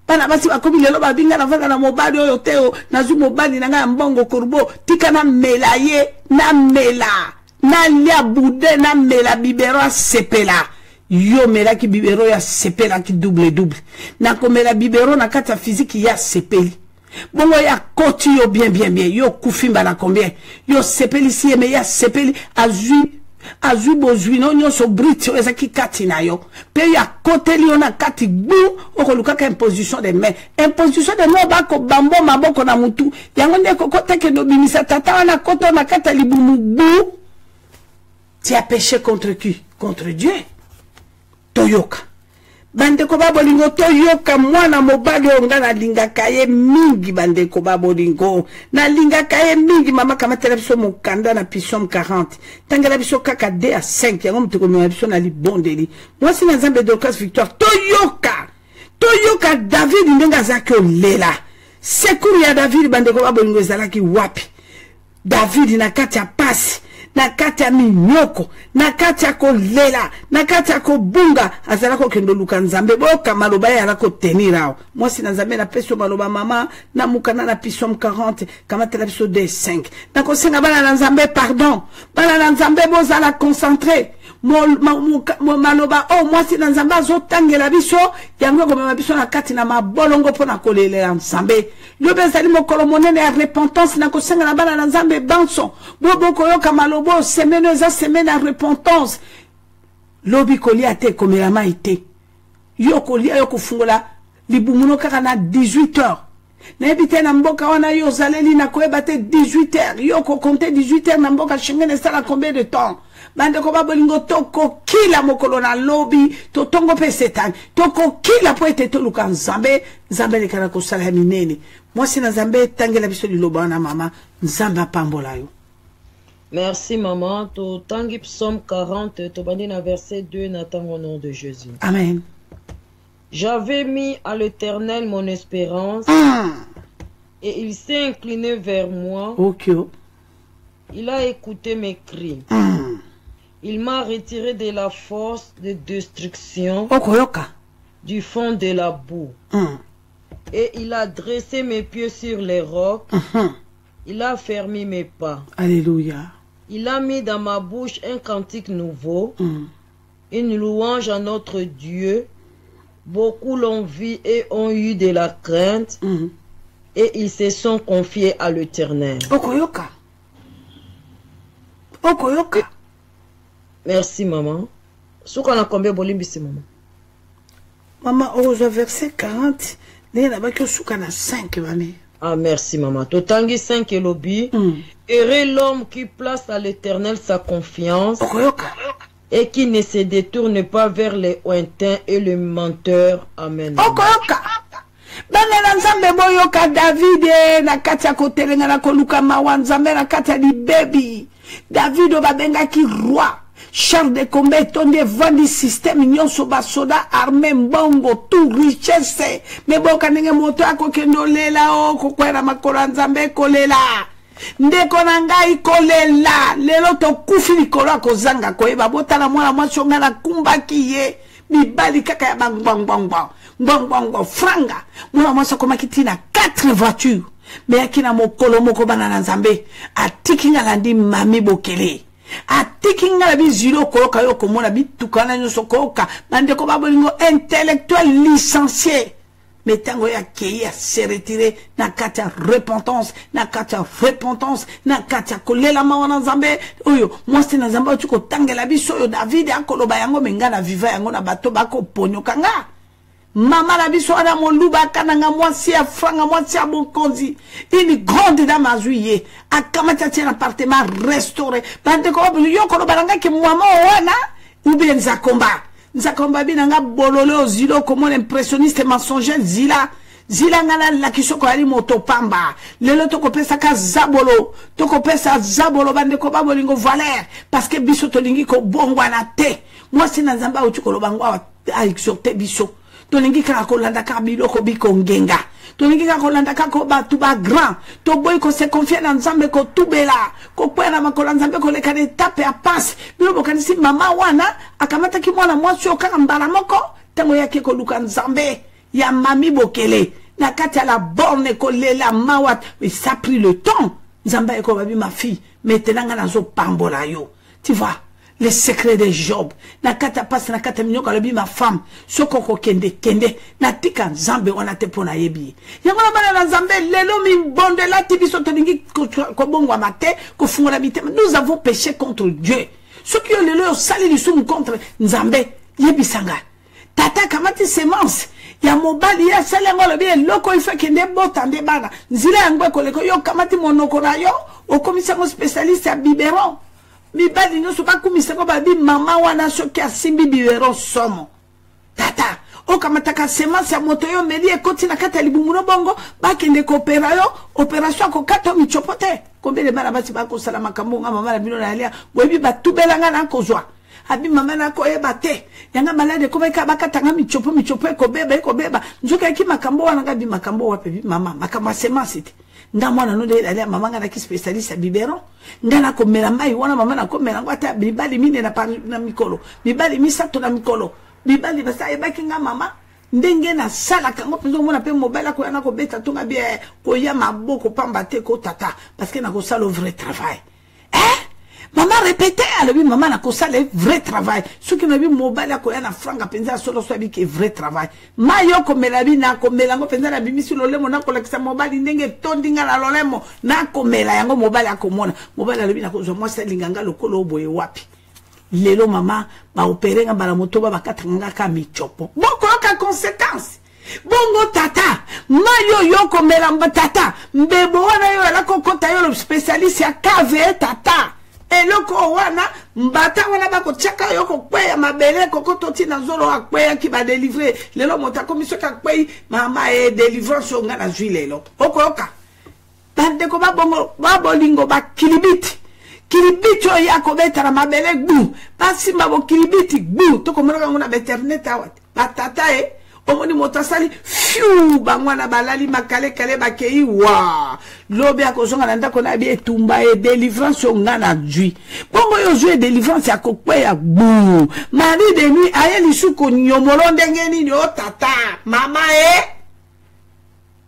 Pana basi bakomi lelo babinga na vanga na mobali oyo teo. Nazu mobali na nga mbongo kurbo. Tika na melaye. Na mela. Na lia boude na mela bibero a sepela. Yo mela ki bibero ya sepela ki double. Na komela bibero na kata physique ya sepeli. Bongo ya koti yo bien. Yo kufimba na combien. Yo sepeli si eme ya sepeli azui bozui no nyoso briti yo ezaki kati na yo. Pe ya kote li yo na kati bou. Oko lukaka imposition de main. Imposition de main bako bambo maboko na mutu. Yango ndeko kote ke dobimisa tata wana koto na kata libumu bou. Tu as péché contre qui? Contre Dieu. Toyoka. Bandeko babolingo toyoka mwana mobali onga na lingaka ye mingi bandeko babolingo. Na lingaka ye mingi mama kama television mokanda na Psalm 40. Tangela biso kaka 2 à 5 yango muteko na biso na libondeli. Moi si na Nzambe Dorcas Victoire toyoka. Toyoka David ndenga zaki olela. Secours ya David bandeko babolingo ezalaki wapi. David na kati ya pasi, na kati ya minyoko, na kati ya kolela, na kati ya kobunga, azalako kendo luka nzambe, boka maloba ya lako tenirao. Moi si na nzambe na peso maloba mama, na mukana na Psaume 40, kamata la Psaume 5. Na kosenga bana na nzambe pardon, bana na nzambe boza la concentré. Maloba oh moi si na nzambe azotangela biso, yango komema biso na kati na mabolongo pona kolela nzambe. Lobe zali mokolo monene ya repentance na kosenga na bana na nzambe banso. Bobo koyoka malobo semaine za semaine ya repentance. Lobi kolia te komela maite. Yo kolia yo kufungola libumuno kaka na 18h. Na ebite na mboka wana yo zaleli na koyeba te 18h. Yo ko compter 18h na mboka shingene sala combien de temps? Bande ko babolingo toko kila mokolo na lobi to tongo pe setan toko kila po ete to luka nzambe nzambe le kana ko sala minene. Moi si na nzambe tangela biso liloba na mama nzambe apambola yo. Merci maman. To tangi Psaume 40 to bandi na verset 2 na tango au nom de Jésus. Amen. J'avais mis à l'Éternel mon espérance et il s'est incliné vers moi. Ok. Il a écouté mes cris. Il m'a retiré de la force de destruction, du fond de la boue. Et il a dressé mes pieds sur les rocs. Il a fermé mes pas. Alléluia. Il a mis dans ma bouche un cantique nouveau, une louange à notre Dieu. Beaucoup l'ont vu et ont eu de la crainte, et ils se sont confiés à l'Éternel. Okoyoka. Merci maman. Souka na combien bolimbisi maman? Maman, au verset 40, n'est là-bas que souka na 5 maman. Ah merci maman. Totangi 5 elobi. Heureux l'homme qui place à l'Éternel sa confiance. Et qui ne se détourne pas vers les ointins et le menteur. Amen. Okoyoka. Bana nzambe boyoka David na kati ya kotelenga na koluka mawa nzambe na kati ya baby. David obabenga ki roi. Char de combat tonde vandi système nyonso basoda armé mbongo tout richesse. Mais boka nenge moto akokendo lela o kokwera makola nzambe kolela. Ndeko na ngai kolela lelo to kufi likolo akozanga koyeba botala mwana mwasi onga na kumbaki ye mibali kaka ya bangbangbangbang franga mwana mwasi akomaki tina 4 voitures me akina mokolo moko bana na nzambe atikinga landi mami bokele atikinga la bizilo koloka yo komona bitukana nyoso koka bandeko babolingo intellectuel licencié. Mais tango ya kei ya se retirer na kata repentance, na kata repentance, na kata kolela mawana nzambe. Oyo, mwasi na nzambe otuko tangela biso yo David akoloba yango menga na viva yango na bato bako ponyo kanga. Mama na biso ana moluba kananga mwasi ya franga mwasi ya bonkonzi. Une grande dame azuye. Akamata tia appartement restauré. Bande ko yo koloba nanga ki mwama wana ubi nzakomba. Nzakomba binanga bololo zilo comme impressionniste mensongère zila ngana la kisoko ali motopamba lelo to kopesa ka zabolo to kopesa zabolo bande ko babolingo valeur parce que biso to lingi ko bongwa na te moi si na nzamba utukolo bangwa a exhorter biso to lingi ka ko landa ka biloko biko ngenga to lingi ka ko landa ka ko ba tu ba grand to boy ko se confier na nzambe ko tubela ko kwena makola nzambe ko leka de tape a passe bilo kanisi mama wana akamata ki mwana mwasi okanga mbala moko tango yake ko luka nzambe ya mami bokele na kati la borne ko lela mawat mais ça a pris le temps nzambe ko babi ma fille maintenant na zo pambola yo tu vois les secrets de Job na kata passe na kata minyoka lobi ma femme soko ko kende na tika nzambe wana te pona yebi yango na bana na nzambe lelo mi bonde la tibiso tolingi ko bongwa mate ko fungola bitema nous avons péché contre Dieu ce qui lelo sali lisum contre nzambe yebi sanga tata kamati semence ya mobali ya selengo lobi loko ifa kende botande bana nzila yango ko leko yo kamati monoko na yo o commissaire spécialiste ya biberon mibali no soka kumisa ko babi mama wana soki asimbi biberon somo tata o kamata ka semence ya moto yo meli ekoti na kata libumuno bongo bakende ko opera yo opération ko kato michopote ko bele mara basi ba ko sala makambo nga mama la bino na alia webi batubelanga na kozwa abi mama na ko eba te yanga malade ko beka bakatanga michopo ko beba njoka ki makambo wana ngabi makambo wape bi mama makambo semence ite nga mwana no de aller mama nga na ki spécialiste à biberon nga na komela mai wana mama na komela ngata bibali mine na mikolo bibali misato na mikolo bibali basa ebaki nga mama ndenge na sala kango pezo mona pe mobile ko yana ko beta tunga bien ko ya maboko pamba te ko tata parce que na ko sala le vrai travail maman répétait alors oui maman na ko sala le vrai travail ce qui na bi mobile ko yana franga penza solo so bi ke vrai travail mayo ko melabi na ko melango penza na bimisi lolemo na ko lekisa mobile ndenge tondinga na lolemo na ko mela yango mobile akomona mobile alobi na ko zo mo salinganga lokolo boye wapi lelo mama ba opérer nga bala moto ba katanga ka michopo boko ka conséquence bongo tata mayo yoko melamba tata mbebo wana yo la kokota yo spécialiste ya KVE tata eloko wana mbata wana bako chaka yoko kweya mabele kokoto tina zolo akweya ki ba délivrer lelo mota komisio ka kwei mama e délivrance nga na jui lelo okoka bande ko ba bongo ba bolingo ba kilibiti kiribiti oya kobeta na mabele gbu basi mabo kiribiti gbu to komona ngona beterneta awat batata omoni motasali fiu bangwana balali makale kale bakei wa lobe akozonga na ndako na bi etumba e délivrance ngana jui bongo yo jui délivrance ya kokwe ya gbu mari de nuit ayeli suko nyomolo ndenge nini o tata mama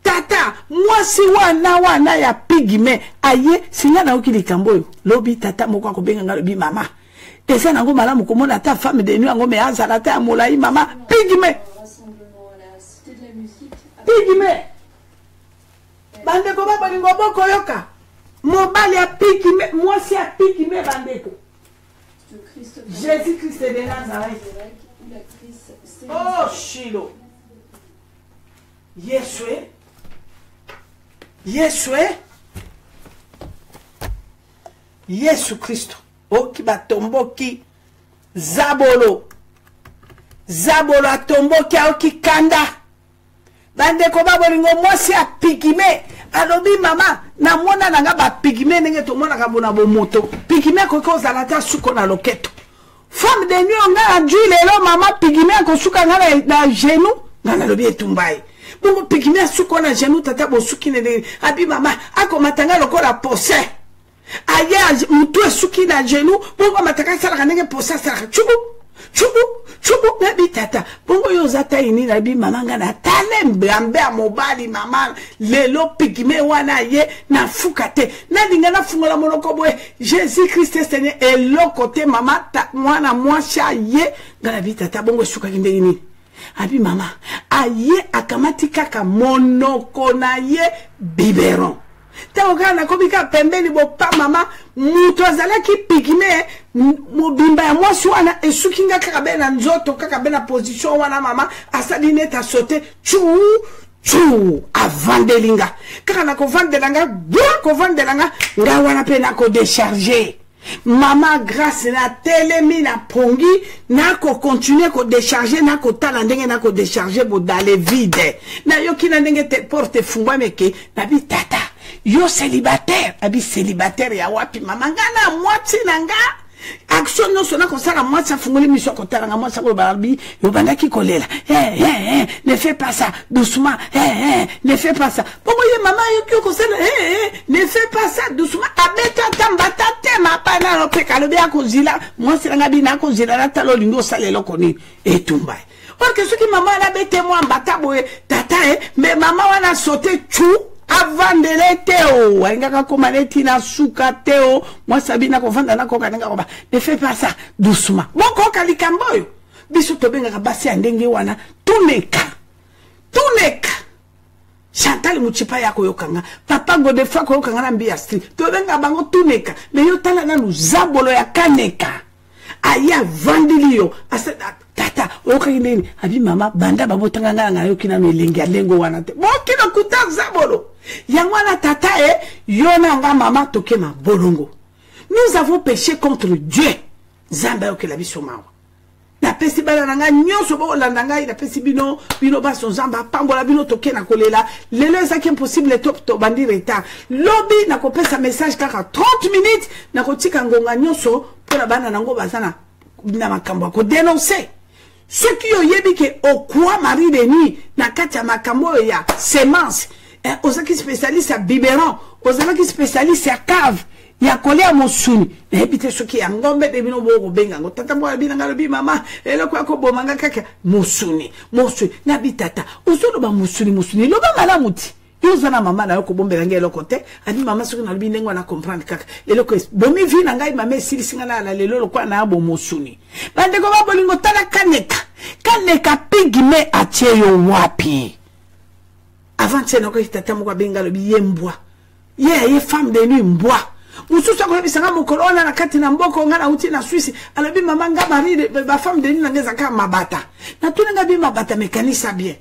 tata mwasi wana ya pigme aye singa na okili kamboyo lobi tata moko akobenga ngalobi mama esa nango malamu komona ta femme de nuit ngome azala ta molai mama pigme bande ko baba lingo boko yoka mobali ya pigme mwasi ya pigme bande ko Jésus Christ de Nazareth oh Shilo Yesu Kristo oki batomboki zabolo atomboki oki kanda bande ko babolingo mwasi a pigme alobi mama na mona nanga ba pigme nenge to mona ka bona bo moto pigme ko ko zalata suko na loketo femme de nuit nga njui lelo mama pigme ko suka ngana na genou ngana lobi etumbai bongo pigme suko na genou tata bo suki ne abi mama ako matanga lokola pose aya mutu suki na genou bongo mataka sala kanenge pose sala chubu nabi tata bongo yo zata ini nabi mama ngana talembe ambe mobali mama lelo pigme wana ye na fukate na lingana fungola monoko boy Jésus Christ Seigneur eloko te mama ta mwana mwasha ye ngana bi tata bongo suka kinde ini abi mama aye akamati kaka monoko na ye biberon taoka na komika pembeni bo pa mama muto azala ki pigme mobimba ya mwasi wana esukinga kaka bena nzoto kaka bena position wana mama asadine ta sauter chu avandelinga kaka na ko vandelanga ko vandelanga nga wana pe na ko décharger mama grâce na telemi na pongi na ko continuer ko décharger na ko tala ndenge na ko décharger bo dans le vide na yoki na ndenge te porte fungwa meke na bi tata yo célibataire abi célibataire ya wapi mama ngana mwati nanga action no sona konsala mwati afungoli mission kotala nga mwati ko barbi yo bandaki kolela ne fais pas ça doucement ne fais pas ça bongo ye mama yo kyo kosala ne fais pas ça doucement abeta tambata tema pana no peka lo bia kozila mwati nga bina kozila na talo lingo salelo koni etumbai or que ce qui mama na bete moi mbata boye tata mais mama wana sauter chou avant de l'été ainga koma letina suka teo moi sabina ko vanda na ko kanenga ko ba ne fais pas ça doucement boko kalikamboyo biso to benga ka basi ndenge wana tuneka Chantal muchipa yako yokanga papa go de fois ko yokanga na mbia street to benga bango tuneka me yo tala na luzabolo ya kaneka aya vandilio asa tata okayini abi mama banda babotanga nganga yokina no elengi alengo wana te bokina kutanza bolo yangwana tata yona nga mama tokema bolongo nous avons péché contre Dieu zamba yokela biso mawa na pesi bala nanga nyonso bo landanga ila pesi bino baso zamba pambola bino tokena kolela lelo ezaki impossible to bandi retard lobi na kopesa message kaka 30 minutes na kotika ngonga nyonso pona bana nango bazana na makambo ko dénoncer ce qui oyebi ke okwa mari de nuit na kati ya makambo ya semence ozaki spécialiste à biberon, ozaki spécialiste à cave, ya collé à mosuni. Na ebite soki ya ngombe de bino bo benga ngo tata mwa bina ngalo bi mama eloko yako bomanga kaka mosuni na bitata ozolo ba mosuni lo ba malamuti yoza na mama na yoko bombela ngelo kote ani mama soki na bi ndengwa na comprendre kaka eloko bomi vi na ngai mama sili singa na lelo kwa na bo mosuni bande ko ba bolingo tala kaneka pigme atie yo wapi avant tena ko tata mwa benga lo bi yembwa ye femme de nuit mbwa mususu ko bisanga mukolola na kati na mboko ngana uti na Suisse alobi mama nga maride ba femme de nuit ngeza ka mabata na tunanga bi mabata mekanisa bien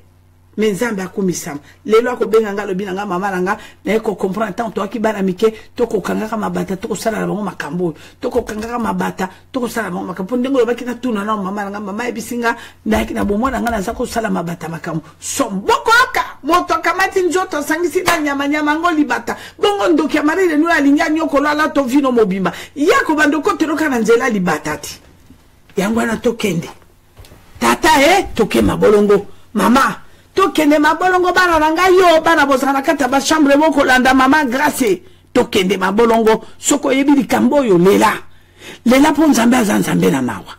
menzambe akumisama lelo akobenga nga lobi nga mama nanga na eko comprendre tant to akibana mike to ko kanga ka mabata to ko sala bango makambo to ko kanga ka mabata to ko sala bango makambo ndengo lobaki na tuna na mama nanga mama ebisinga ndaki na bomona nga na za ko sala mabata makambo somboko aka moto kamati njoto sangisi na nyama ngoli bata bongo ndoki amarire nu alinya nyoko lala to vino mobimba yako bandoko teroka na nzela libatati yango na tokende tata toke mabolongo mama tokende mabolongo bana nanga yo bana bozana kata ba chambre moko landa mama grâce tokende mabolongo soko yebili kamboyo lela po nzambe azanzambe na mawa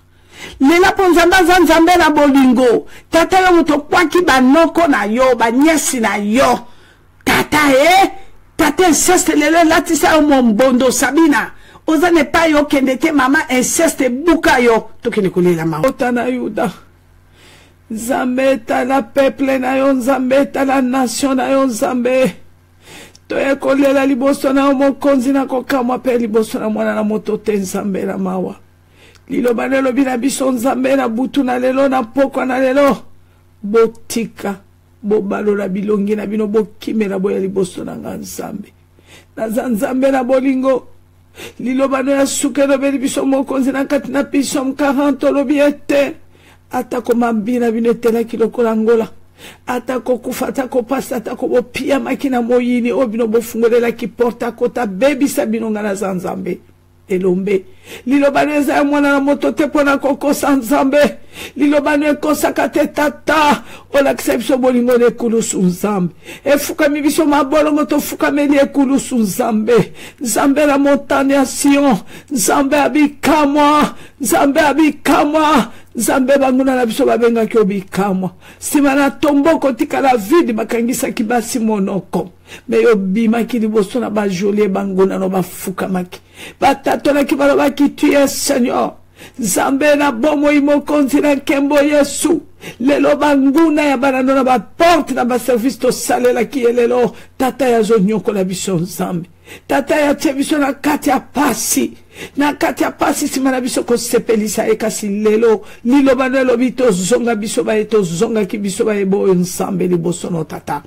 lela po nzambe azanzambe na bolingo tata yo muto kwaki banoko na yo banyesi na yo tata inseste lelo latisa mombondo Sabina oza ne pa yo kende te mama inseste buka yo tokende kolela mawa otana yuda Nzambe tala peuple na yo nzambe tala nation na yo nzambe toye kolela liboso na mokonzi na kokamwa pe liboso na mwana na moto te nzambe na mawa liloba lelo bina biso nzambe na butu na lelo na pokwa na lelo botika bobalola bilongi na bino bokimela boya liboso na nga nzambe na nzambe na bolingo liloba no ya sukelo beli biso mokonzi na kati na piso 40 lobi ete atako mambina binetela kiloko langola atako kufa atako pasa atako bopia makina moyini obino bofungolela ki porta kota baby sabino ngana zanzambe elombe lilobano eza mwana na moto te pona kokosa nzambe lilobano ekosaka te tata olakisa biso bolingo na ekulusu nzambe efukami biso mabolongo tofukameli ekulusu nzambe nzambe na montagne ya Sion nzambe abikamwa nzambe banguna na biso babengaki obikamwa sima na tomboko tikala vide bakangisaki basi monoko me yo bimaki liboso na bajolie banguna no bafukamaki batatonaki balobaki tu es Seigneur nzambe na bomoi mokonzi na nkembo Yesu lelo banguna ya banano na baporte na baservice tosalelaki ye lelo tata ya zonyokola biso nzambe tata ya tie biso na kati ya pasi sima na biso kosepelisa ekasi lelo liloba na elobi tozonga biso baye tozongaki biso baye boyo nzambe liboso no tata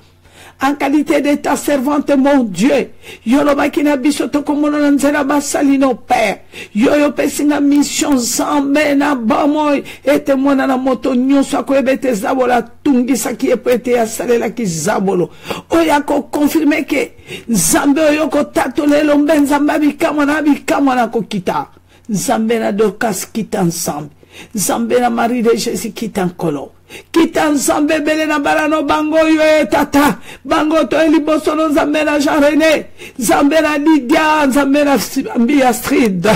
en qualité de ta servante, mon Dieu, yolobaki na biso tokomono na nzela basali no père, yo pesinga mission zambe na bamoy, ete mwana na moto nyonso akoyebete zabola tungisa ki epete ya salela ki zabolo, oya ko confirme ke nzambe oyo ko tato lelo mbe nzambe abikamwa na kokita, nzambe na Dorcas kita ensemble, nzambe na Marie de Jésus kita nkolo, kita nzambe bele na balano bango yo tata bango to liboso no nzambe na Jean René nzambe na Lydia nzambe na Mbi Astrid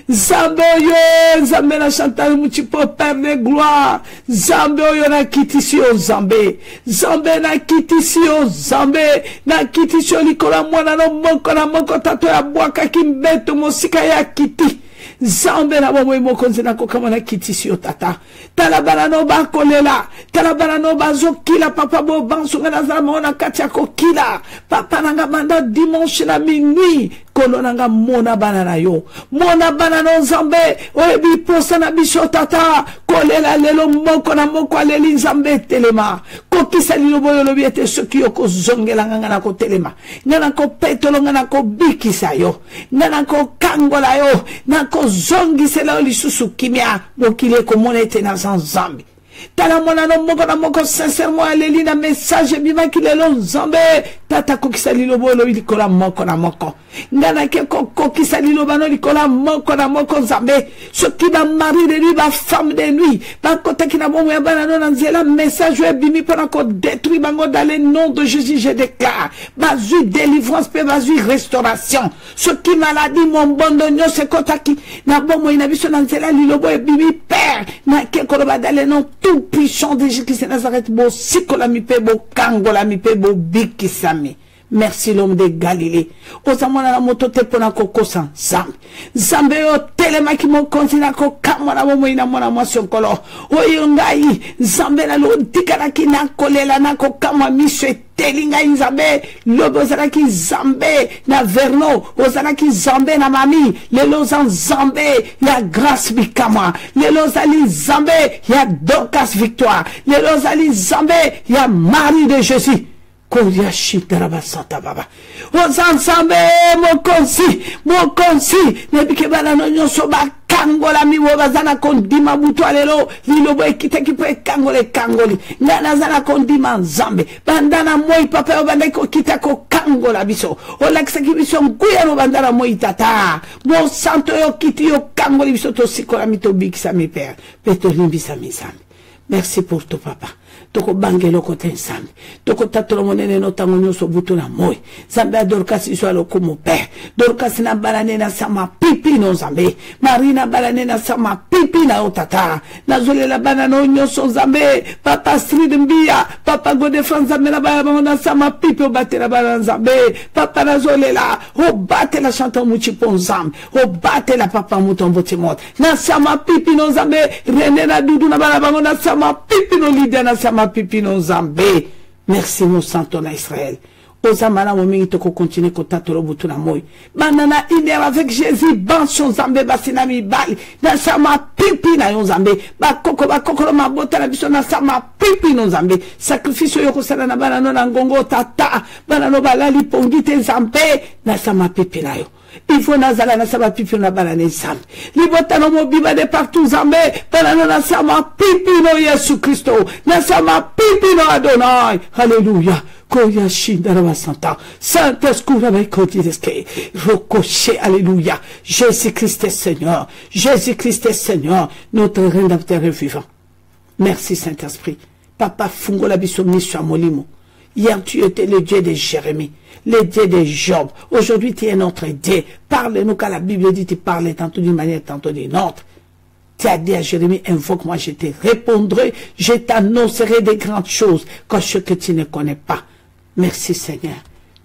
nzambe yo nzambe na Chantal Muchipo Père de gloire nzambe yo na kitisio nzambe na kitisio nzambe na kitisio likola mwana no moko na moko tato ya bwaka kimbeto mosika ya kiti nzambe na bomo mokonzi na kokama na kitisio tata talabana no bakolela talabana no bazokila papa bo bansunga na zama na kati ya kokila papa nanga manda dimanche na minuit kono nanga mona bana na yo mona bana no nzambe oyebi posa na biso tata kolela lelo moko na moko aleli nzambe telema kokisa liloboyo lobi ete soki yo kozongela nganga na kotelema ngana ko petolo ngana ko bikisa yo ngana ko kangola yo na kozongisela lisusu kimia mokile komona ete na nzambe tala mona no moko na moko sincèrement aleli na message bima kilelo nzambe tata kokisa lilobo lo likola moko na moko ngana ke kokisa liloba no likola moko na moko nzambe soki ba mari de lui ba femme de lui ba kota kina bomo ya bana no nzela message we bimi pona ko détruire bango dans le nom de Jésus je déclare bazu délivrance pe bazu restauration soki maladie mon bondo nyo se kota ki na bomo ina biso na nzela lilobo e bimi père na ke koloba dans le nom tout puissant de Jésus-Christ Nazareth bo sikola mi pe bo kangola mi pe bo bikisami. Merci l'homme de Galilée. Osamona la moto te pona koko san zambe. Zambe o telema ki mo kontina ko kamona mo ina mona mo sokolo. O yongai zambe na lo dikara ki na kolela na ko kama miswe telinga inzambe lobo zara ki zambe na verno ozara ki zambe na mami lelo zan zambe ya grâce bikama lelo zali zambe ya Dorcas victoire lelo zali zambe ya Marie de Jésus. Koya shitara santa baba. Ozansambe mo konsi nebike bana no nyoso ba kangola mi wo bazana kondima butu alelo lilobo ekite ki pe kangoli ngana zana kondima nzambe bandana moi papa obanda ko kita ko kangola biso olakisa ki biso nguya no bandana moi tata mo santo yo kiti yo kangoli biso to sikola mi to bikisa mi père peto limbisa mi zambe. Merci pour tout papa. Toko bangelo kote nsambi. Toko tatolo monene no tango nyoso butu na moi. Zambe a Dorcas iso alo kumo père. Dorcas na balane na sama pipi no zambe. Marina balane na sama pipi na otata. Na zole la banano nyoso zambe. Papa Strid Mbia. Papa Godefran zambe na balane na sama pipi o bate na balane zambe. Papa na zole la. O bate la chanton muchipon zambe. O bate la papa mouton botimot. Na sama pipi no zambe. René na dudu na balane na sama pipi no lidia na sama pipi no zambe. Merci mon santo na Israël. Ozamana mo mingi toko continue ko tatolo butu na moi. Banana iner avec Jésus ban son zambe basina mi bali. Na sama pipi na yon zambe. Ba koko ma bota na biso na sama pipi no zambe. Sacrifice yo ko sala na banano na ngongo tata. Banano balali pongite zambe na sama pipi na yo. Il faut nazala na sama pipi na banane zambe. Libota no mo biba de partout zambe. Banano na sama pipi no Yesu Christo. Na sama pipi no Adonai. Alléluia. Koya shindara santa. Saint-Esprit avec Kodireske. Rocochet, alléluia. Jésus-Christ est Seigneur. Jésus-Christ est Seigneur. Notre rédempteur est vivant. Merci Saint-Esprit. Papa Fungola Bisomni Molimo. Hier tu étais le Dieu de Jérémie, le Dieu de Job. Aujourd'hui tu es notre Dieu. Parle-nous car la Bible dit tu parles tantôt d'une manière, tantôt d'une autre. Tu as dit à Jérémie, invoque-moi, je te répondrai, je t'annoncerai des grandes choses, comme ce que tu ne connais pas. Merci Seigneur.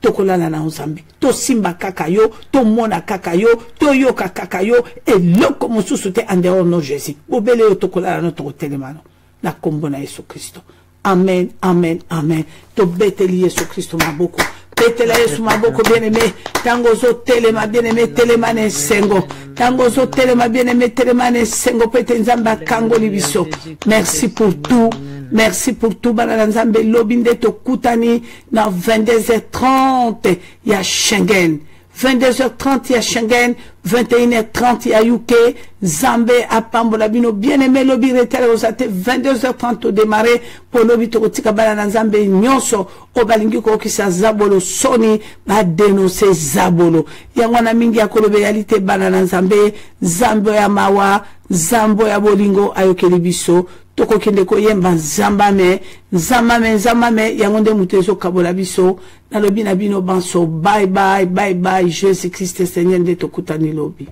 Tokolala na Nzambe. To simba kakayo, to mona kakayo, to yoka kakayo, et loko mosusu te en dehors no Jésus. Obele yo tokolala no to telemano. Na kombo na Yesu Christo. Amen, amen, amen. To beteli Yesu Christo maboko. Betela Yesu maboko bien-aimé. Tango zo telema bien-aimé, telemane sengo. Tango zo telema bien-aimé, telemane sengo. Pete Nzamba kango libiso. Merci pour tout. Merci pour tout. Banana Nzambe lobinde to kutani na 22h30 ya Schengen. 22h30 ya Schengen, 21h30 ya UK, Zambe à Pambola bino bien-aimé lobi retele osate 22h30 au démarrer pour lobi to tika banana Nzambe nyonso o balingi ko kisa zabolo soni ba dénoncer zabolo. Yangwana mingi ya kolobe yalite banana Nzambe, Zambo ya mawa, Zambo ya bolingo ayokeli biso. Toko kende ko yemba nzambame yangonde mutezo kabola biso na lobi na bino banso bye bye Jésus Christ Seigneur de tokutani lobi.